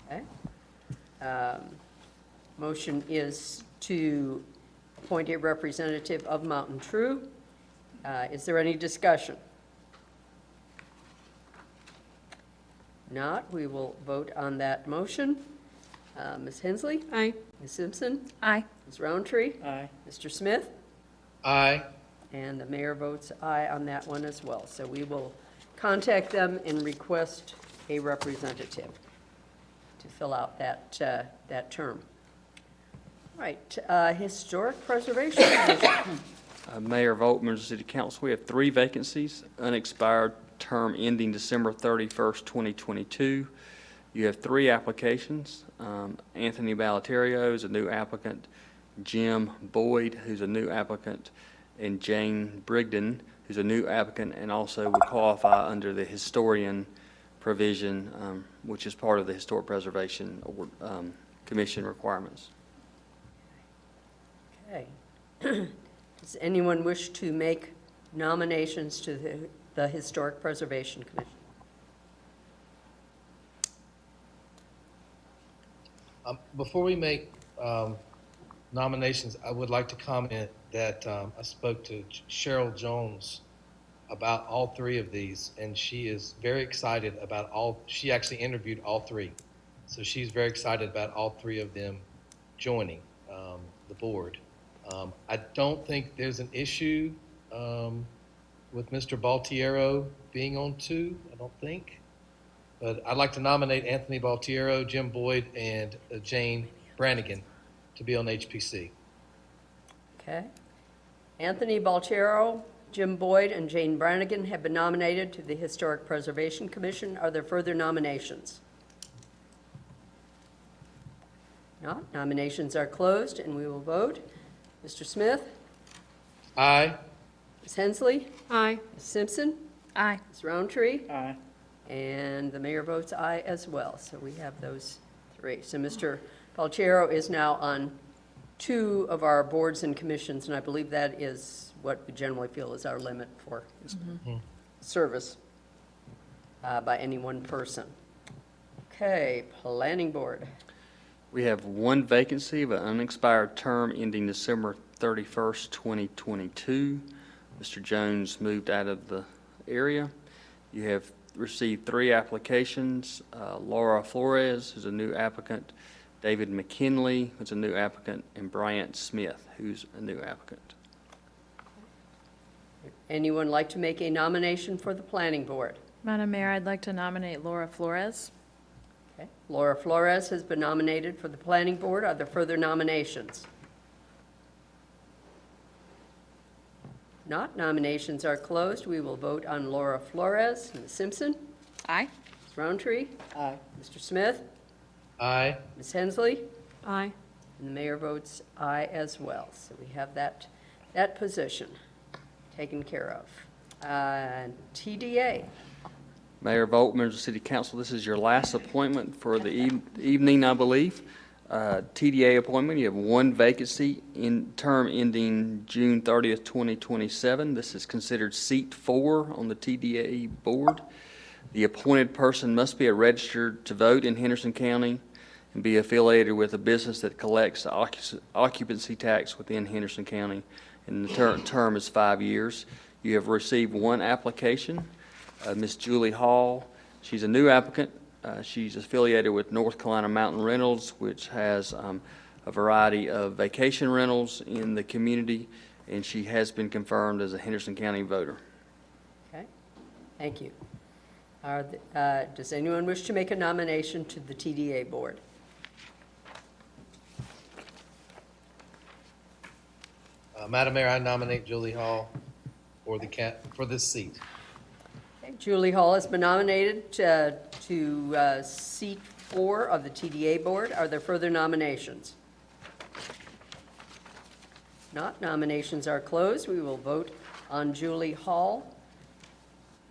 Okay. Motion is to appoint a representative of Mountain True. Is there any discussion? Not, we will vote on that motion. Ms. Hensley?
Aye.
Ms. Simpson?
Aye.
Ms. Roundtree?
Aye.
Mr. Smith?
Aye.
And the mayor votes aye on that one as well. So we will contact them and request a representative to fill out that term. All right, Historic Preservation Commission.
Mayor Vogt, members of City Council, we have 3 vacancies, unexpired term ending December 31st, 2022. You have 3 applications. Anthony Balaterio is a new applicant, Jim Boyd, who's a new applicant, and Jane Brigden, who's a new applicant and also would qualify under the historian provision, which is part of the Historic Preservation Commission requirements.
Okay. Does anyone wish to make nominations to the Historic Preservation Commission?
Before we make nominations, I would like to comment that I spoke to Cheryl Jones about all three of these, and she is very excited about she actually interviewed all three. So she's very excited about all three of them joining the board. I don't think there's an issue with Mr. Baltiero being on two, I don't think. But I'd like to nominate Anthony Baltiero, Jim Boyd, and Jane Brannigan to be on HPC.
Okay. Anthony Balchero, Jim Boyd, and Jane Brannigan have been nominated to the Historic Preservation Commission. Are there further nominations? Not. Nominations are closed, and we will vote. Mr. Smith?
Aye.
Ms. Hensley?
Aye.
Ms. Simpson?
Aye.
Ms. Roundtree?
Aye.
And the mayor votes aye as well. So we have those three. So Mr. Balchero is now on two of our boards and commissions, and I believe that is what we generally feel is our limit for service by any one person. Okay, planning board.
We have one vacancy of an unexpired term ending December 31st, 2022. Mr. Jones moved out of the area. You have received 3 applications. Laura Flores, who's a new applicant, David McKinley, who's a new applicant, and Bryant Smith, who's a new applicant.
Anyone like to make a nomination for the planning board?
Madam Mayor, I'd like to nominate Laura Flores.
Okay. Laura Flores has been nominated for the planning board. Are there further nominations? Not. Nominations are closed. We will vote on Laura Flores. Ms. Simpson?
Aye.
Ms. Roundtree?
Aye.
Mr. Smith?
Aye.
Ms. Hensley?
Aye.
And the mayor votes aye as well. So we have that position taken care of. TDA.
Mayor Vogt, members of the City Council, this is your last appointment for the evening, I believe. TDA appointment, you have one vacancy in term ending June 30th, 2027. This is considered seat 4 on the TDA board. The appointed person must be a registered to vote in Henderson County and be affiliated with a business that collects the occupancy tax within Henderson County, and the term is 5 years. You have received one application, Ms. Julie Hall. She's a new applicant. She's affiliated with North Carolina Mountain Rentals, which has a variety of vacation rentals in the community, and she has been confirmed as a Henderson County voter.
Okay, thank you. Does anyone wish to make a nomination to the TDA board?
Madam Mayor, I nominate Julie Hall for this seat.
Okay, Julie Hall has been nominated to seat 4 of the TDA board. Are there further nominations? Not. Nominations are closed. We will vote on Julie Hall.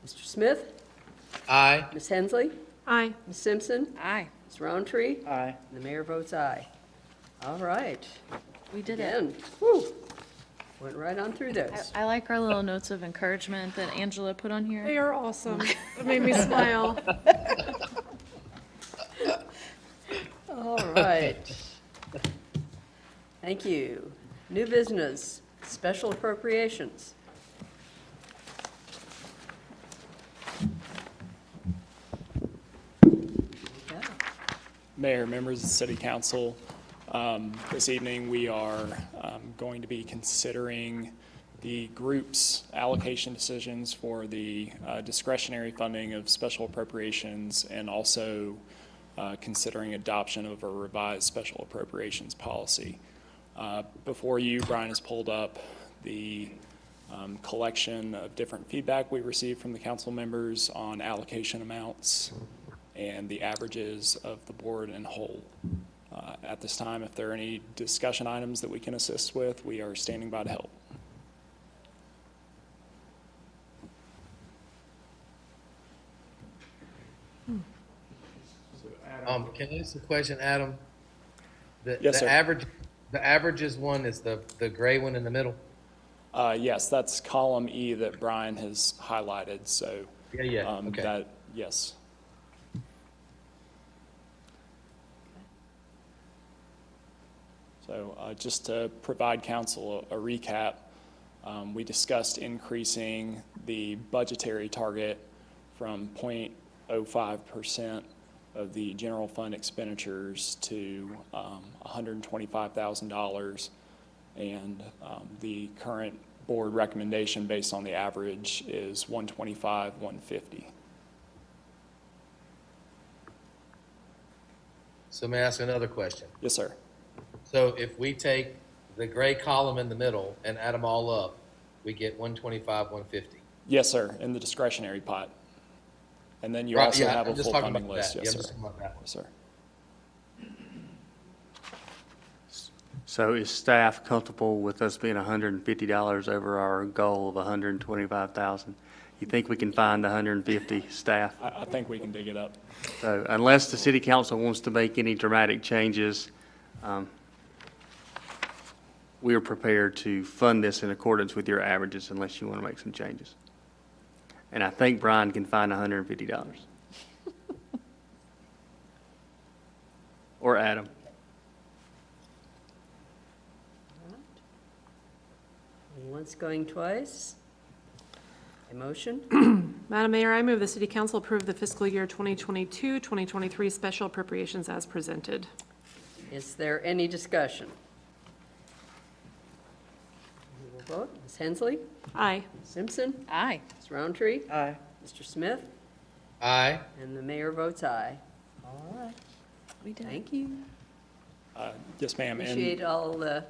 Mr. Smith?
Aye.
Ms. Hensley?
Aye.
Ms. Simpson?
Aye.
Ms. Roundtree?
Aye.
And the mayor votes aye. All right.
We did it.
Again, whew, went right on through those.
I like our little notes of encouragement that Angela put on here.
They are awesome. It made me smile.
All right. Thank you. New business, special appropriations. Yeah.
Mayor, members of the City Council, this evening we are going to be considering the group's allocation decisions for the discretionary funding of special appropriations, and also considering adoption of a revised special appropriations policy. Before you, Brian has pulled up the collection of different feedback we received from the council members on allocation amounts and the averages of the board in whole. At this time, if there are any discussion items that we can assist with, we are standing by to help.
Can I ask a question, Adam?
Yes, sir.
The averages one is the gray one in the middle?
Yes, that's column E that Brian has highlighted, so.
Yeah, okay.
Yes. So just to provide council a recap, we discussed increasing the budgetary target from 0.05% of the general fund expenditures to $125,000. And the current board recommendation based on the average is 125, 150.
So may I ask another question?
Yes, sir.
So if we take the gray column in the middle and add them all up, we get 125, 150.
Yes, sir, in the discretionary pot. And then you
Right,
also
yeah,
have a
I'm just
full
talking
funding
about
list.
that.
Yes,
Yeah, I'm
sir.
just talking about that one.
Yes, sir.
So is staff comfortable with us being $150 over our goal of $125,000? You think we can find 150 staff?
I think we can dig it up.
So unless the city council wants to make any dramatic changes, we are prepared to fund this in accordance with your averages unless you want to make some changes. And I think Brian can find $150. Or Adam.
Once going twice. A motion?
Madam Mayor, I move the City Council approve the fiscal year 2022-2023 special appropriations as presented.
Is there any discussion? We will vote. Ms. Hensley?
Aye.
Ms. Simpson?
Aye.
Ms. Roundtree?
Aye.
Mr. Smith?
Aye.
And the mayor votes aye. All right.
We did.
Thank you.
Yes, ma'am. And
Appreciate all the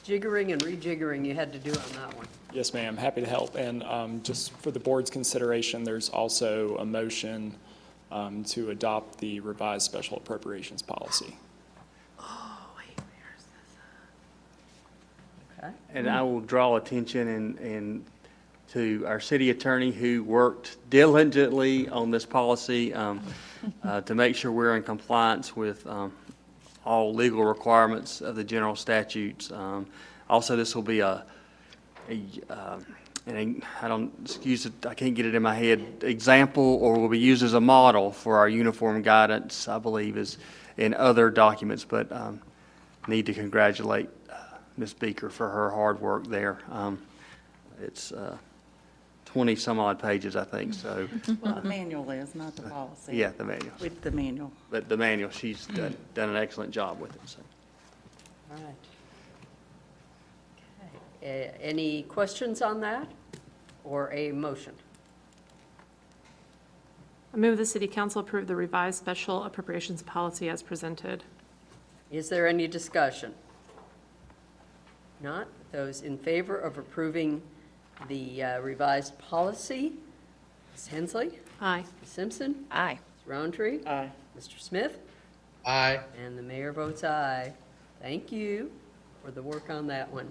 jiggering and rejiggering you had to do on that one.
yes, ma'am. Happy to help. And just for the board's consideration, there's also a motion to adopt the revised special appropriations policy.
Okay.
And I will draw attention and to our city attorney who worked diligently on this policy to make sure we're in compliance with all legal requirements of the general statutes. Also, this will be and I don't, excuse it, I can't get it in my head, example, or will be used as a model for our uniform guidance, I believe, is in other documents, but need to congratulate Ms. Beaker for her hard work there. It's 20-some-odd pages, I think, so.
Well, the manual is, not the policy.
Yeah, the manual.
With the manual.
But the manual, she's done an excellent job with it, so.
All right. Okay. Any questions on that or a motion?
I move the City Council approve the revised special appropriations policy as presented.
Is there any discussion? Not? Those in favor of approving the revised policy? Ms. Hensley?
Aye.
Ms. Simpson?
Aye.
Ms. Roundtree?
Aye.
Mr. Smith?
Aye.
And the mayor votes aye. Thank you for the work on that one.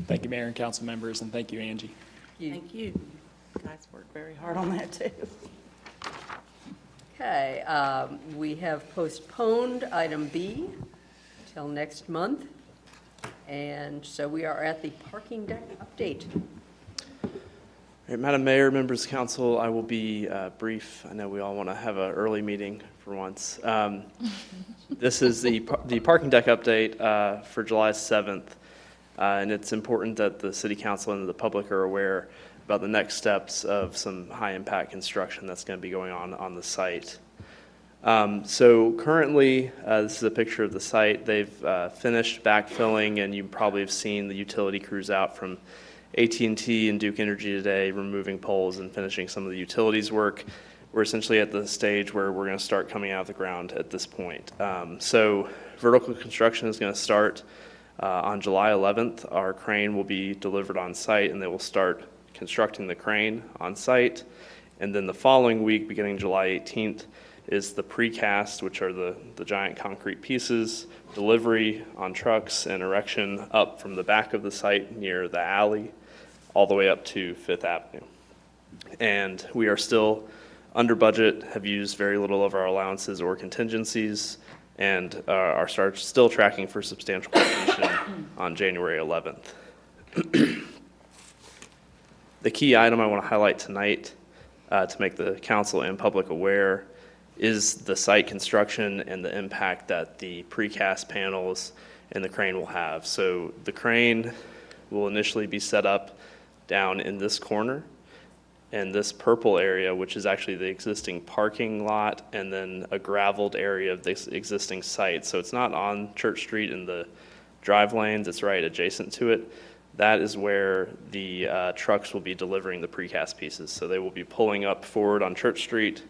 Thank you, Mayor and council members, and thank you, Angie.
Thank you. You guys worked very hard on that, too.
Okay, we have postponed item B till next month. And so we are at the parking deck update.
All right, Madam Mayor, members of council, I will be brief. I know we all want to have an early meeting for once. This is the parking deck update for July 7th. And it's important that the city council and the public are aware about the next steps of some high-impact construction that's going to be going on the site. So currently, this is a picture of the site. They've finished backfilling, and you probably have seen the utility crews out from AT&T and Duke Energy today, removing poles and finishing some of the utilities work. We're essentially at the stage where we're going to start coming out of the ground at this point. So vertical construction is going to start on July 11th. Our crane will be delivered on site, and they will start constructing the crane on site. And then the following week, beginning July 18th, is the precast, which are the giant concrete pieces, delivery on trucks and erection up from the back of the site near the alley all the way up to Fifth Avenue. And we are still under budget, have used very little of our allowances or contingencies, and are still tracking for substantial completion on January 11th. The key item I want to highlight tonight to make the council and public aware is the site construction and the impact that the precast panels and the crane will have. So the crane will initially be set up down in this corner, and this purple area, which is actually the existing parking lot and then a gravelled area of this existing site. So it's not on Church Street in the drive lanes, it's right adjacent to it. That is where the trucks will be delivering the precast pieces. So they will be pulling up forward on Church Street,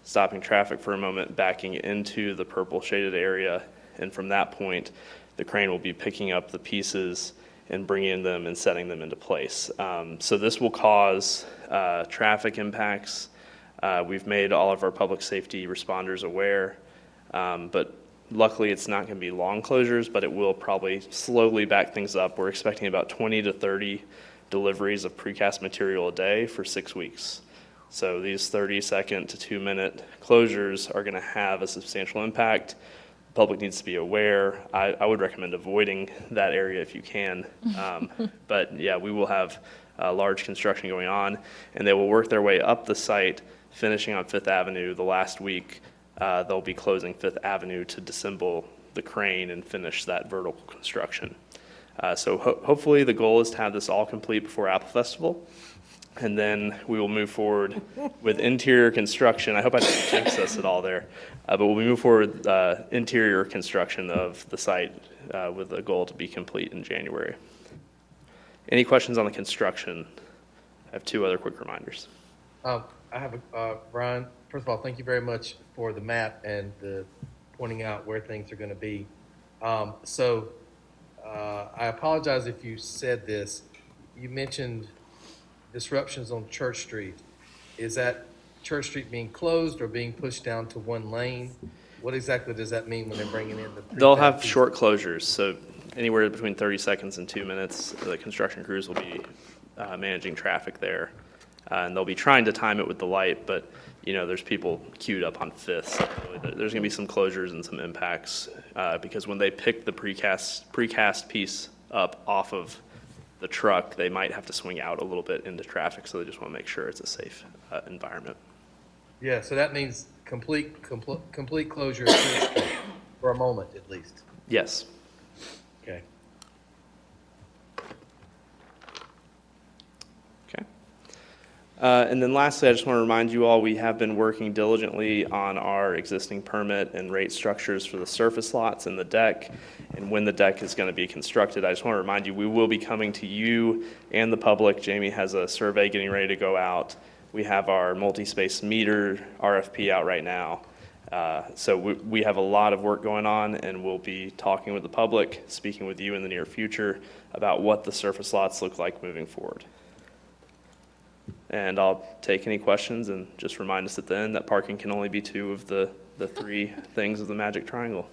stopping traffic for a moment, backing into the purple shaded area, and from that point, the crane will be picking up the pieces and bringing them and setting them into place. So this will cause traffic impacts. We've made all of our public safety responders aware, but luckily it's not going to be long closures, but it will probably slowly back things up. We're expecting about 20 to 30 deliveries of precast material a day for 6 weeks. So these 30-second to 2-minute closures are going to have a substantial impact. The public needs to be aware. I would recommend avoiding that area if you can. But yeah, we will have large construction going on, and they will work their way up the site, finishing on Fifth Avenue. The last week, they'll be closing Fifth Avenue to disassemble the crane and finish that vertical construction. So hopefully the goal is to have this all complete before Apple Festival. And then we will move forward with interior construction. I hope I didn't jinx us at all there. But we'll move forward with interior construction of the site with the goal to be complete in January. Any questions on the construction? I have 2 other quick reminders.
I have Brian, first of all, thank you very much for the map and the pointing out where things are going to be. I apologize if you said this. You mentioned disruptions on Church Street. Is that Church Street being closed or being pushed down to 1 lane? What exactly does that mean when they're bringing in the?
They'll have short closures, so anywhere between 30 seconds and 2 minutes, the construction crews will be managing traffic there. And they'll be trying to time it with the light, but there's people queued up on Fifth. So there's going to be some closures and some impacts because when they pick the precast piece up off of the truck, they might have to swing out a little bit into traffic, so they just want to make sure it's a safe environment.
Yeah, so that means complete closure of Church Street for a moment at least.
Yes.
Okay.
Okay. And then lastly, I just want to remind you all, we have been working diligently on our existing permit and rate structures for the surface lots and the deck. And when the deck is going to be constructed, I just want to remind you, we will be coming to you and the public. Jamie has a survey getting ready to go out. We have our multi-space meter RFP out right now. So we have a lot of work going on, and we'll be talking with the public, speaking with you in the near future about what the surface lots look like moving forward. And I'll take any questions and just remind us at the end that parking can only be 2 of the 3 things of the magic triangle.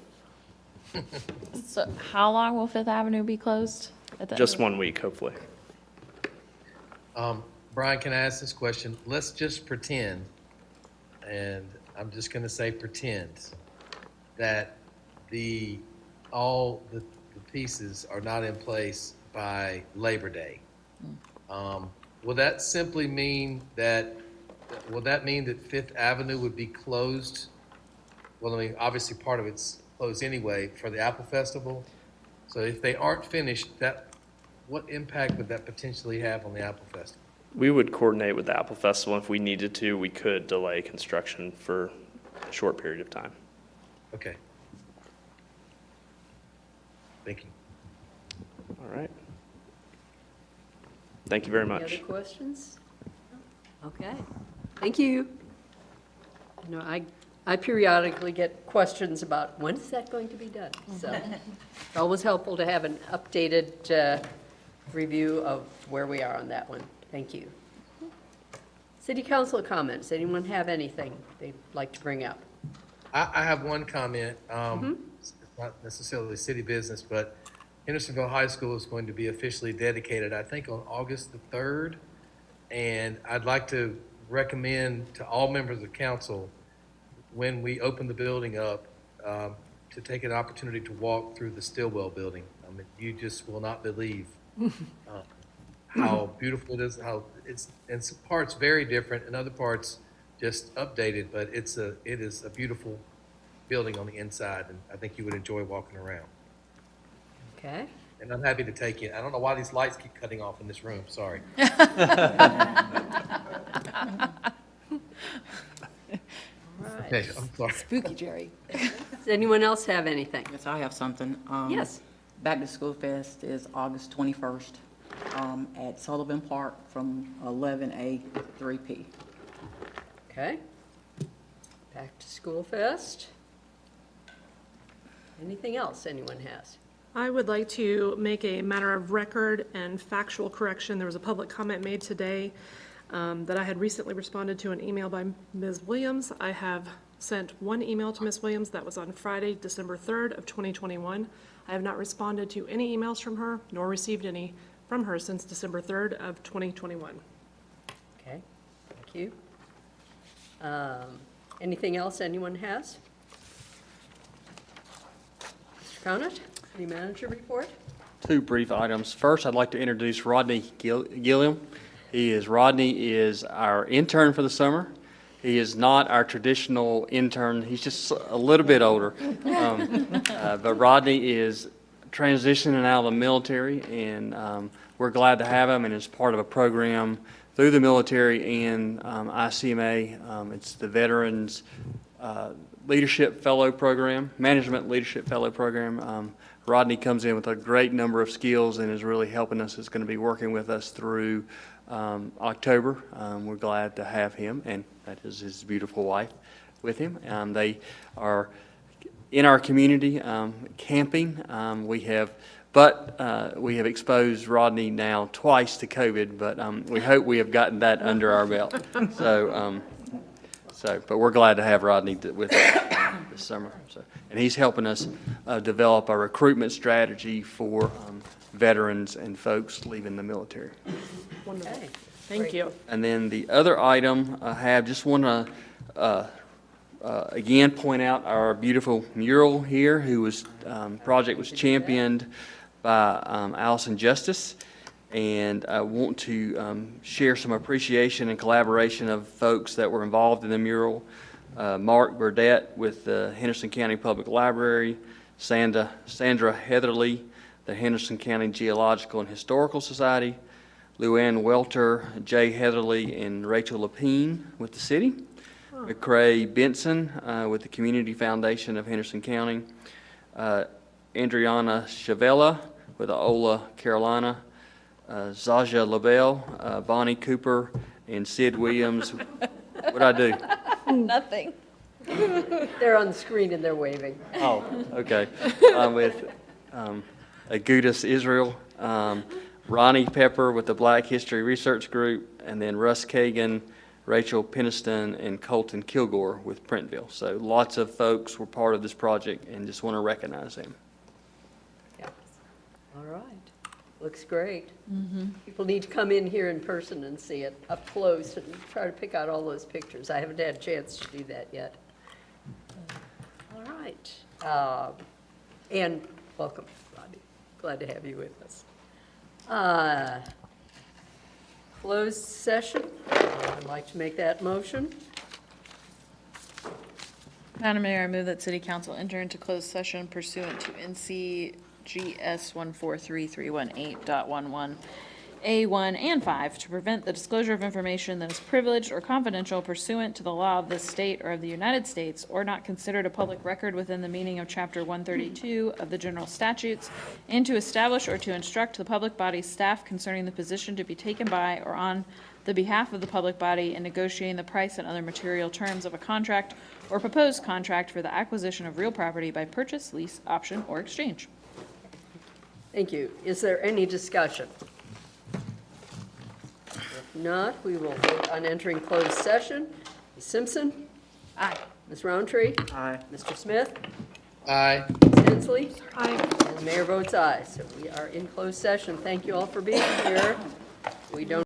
So how long will Fifth Avenue be closed?
Just 1 week, hopefully.
Brian, can I ask this question? Let's just pretend, and I'm just going to say pretend, that all the pieces are not in place by Labor Day. Will that simply mean that, Fifth Avenue would be closed? Well, I mean, obviously part of it's closed anyway for the Apple Festival. So if they aren't finished, what impact would that potentially have on the Apple Festival?
We would coordinate with the Apple Festival. If we needed to, we could delay construction for a short period of time.
Okay. Thank you.
All right. Thank you very much.
Any other questions? Okay, thank you. I periodically get questions about when is that going to be done? So it's always helpful to have an updated review of where we are on that one. Thank you. City Council comments. Anyone have anything they'd like to bring up?
I have one comment. It's not necessarily city business, but Hendersonville High School is going to be officially dedicated, I think, on August the 3rd. And I'd like to recommend to all members of council, when we open the building up, to take an opportunity to walk through the Stillwell building. I mean, you just will not believe how beautiful it is, how it's in some parts very different, in other parts just updated, but it is a beautiful building on the inside, and I think you would enjoy walking around.
Okay.
And I'm happy to take you. I don't know why these lights keep cutting off in this room, sorry. Okay, I'm sorry.
Spooky, Jerry. Does anyone else have anything?
Yes, I have something.
Yes.
Back to School Fest is August 21st at Sullivan Park from 11 to 3 p.
Okay. Back to School Fest. Anything else anyone has?
I would like to make a matter of record and factual correction. There was a public comment made today that I had recently responded to an email by Ms. Williams. I have sent one email to Ms. Williams. That was on Friday, December 3rd of 2021. I have not responded to any emails from her, nor received any from her since December 3rd of 2021.
Okay, thank you. Anything else anyone has? Mr. Conant, City Manager report?
Two brief items. First, I'd like to introduce Rodney Gilliam. Rodney is our intern for the summer. He is not our traditional intern. He's just a little bit older. But Rodney is transitioning out of the military, and we're glad to have him, and is part of a program through the military and ICMA. It's the Veterans Leadership Fellow Program, Management Leadership Fellow Program. Rodney comes in with a great number of skills and is really helping us. Is going to be working with us through October. We're glad to have him, and that is his beautiful wife with him. They are in our community camping. We have exposed Rodney now twice to COVID, but we hope we have gotten that under our belt. But we're glad to have Rodney with us this summer. And he's helping us develop a recruitment strategy for veterans and folks leaving the military.
Wonderful.
Okay.
Thank you.
And then the other item I have, just want to again point out our beautiful mural here, project was championed by Allison Justice. And I want to share some appreciation and collaboration of folks that were involved in the mural. Mark Burdett with the Henderson County Public Library, Sandra Heatherly, the Henderson County Geological and Historical Society, Luann Welter, Jay Heatherly, and Rachel Lapine with the city, McCrae Benson with the Community Foundation of Henderson County, Andriana Chavella with Ola, Carolina, Zaja LaBelle, Bonnie Cooper, and Sid Williams. What'd I do?
Nothing.
They're on the screen and they're waving.
Oh, okay. With Agudas Israel, Ronnie Pepper with the Black History Research Group, and then Russ Kagan, Rachel Peniston, and Colton Kilgore with Printville. So lots of folks were part of this project, and just want to recognize them.
Yeah. All right. Looks great. People need to come in here in person and see it up close and try to pick out all those pictures. I haven't had a chance to do that yet. All right. And welcome, Rodney. Glad to have you with us. Closed session. I'd like to make that motion.
Madam Mayor, I move that City Council enter into closed session pursuant to NCGS 143318.11. A1 and 5, to prevent the disclosure of information that is privileged or confidential pursuant to the law of this state or of the United States, or not considered a public record within the meaning of Chapter 132 of the General Statutes, and to establish or to instruct the public body's staff concerning the position to be taken by or on the behalf of the public body in negotiating the price and other material terms of a contract or proposed contract for the acquisition of real property by purchase, lease, option, or exchange.
Thank you. Is there any discussion? If not, we will vote on entering closed session. Ms. Simpson?
Aye.
Ms. Roundtree?
Aye.
Mr. Smith?
Aye.
Ms. Hensley?
Aye.
And the mayor votes aye. So we are in closed session. Thank you all for being here. We don't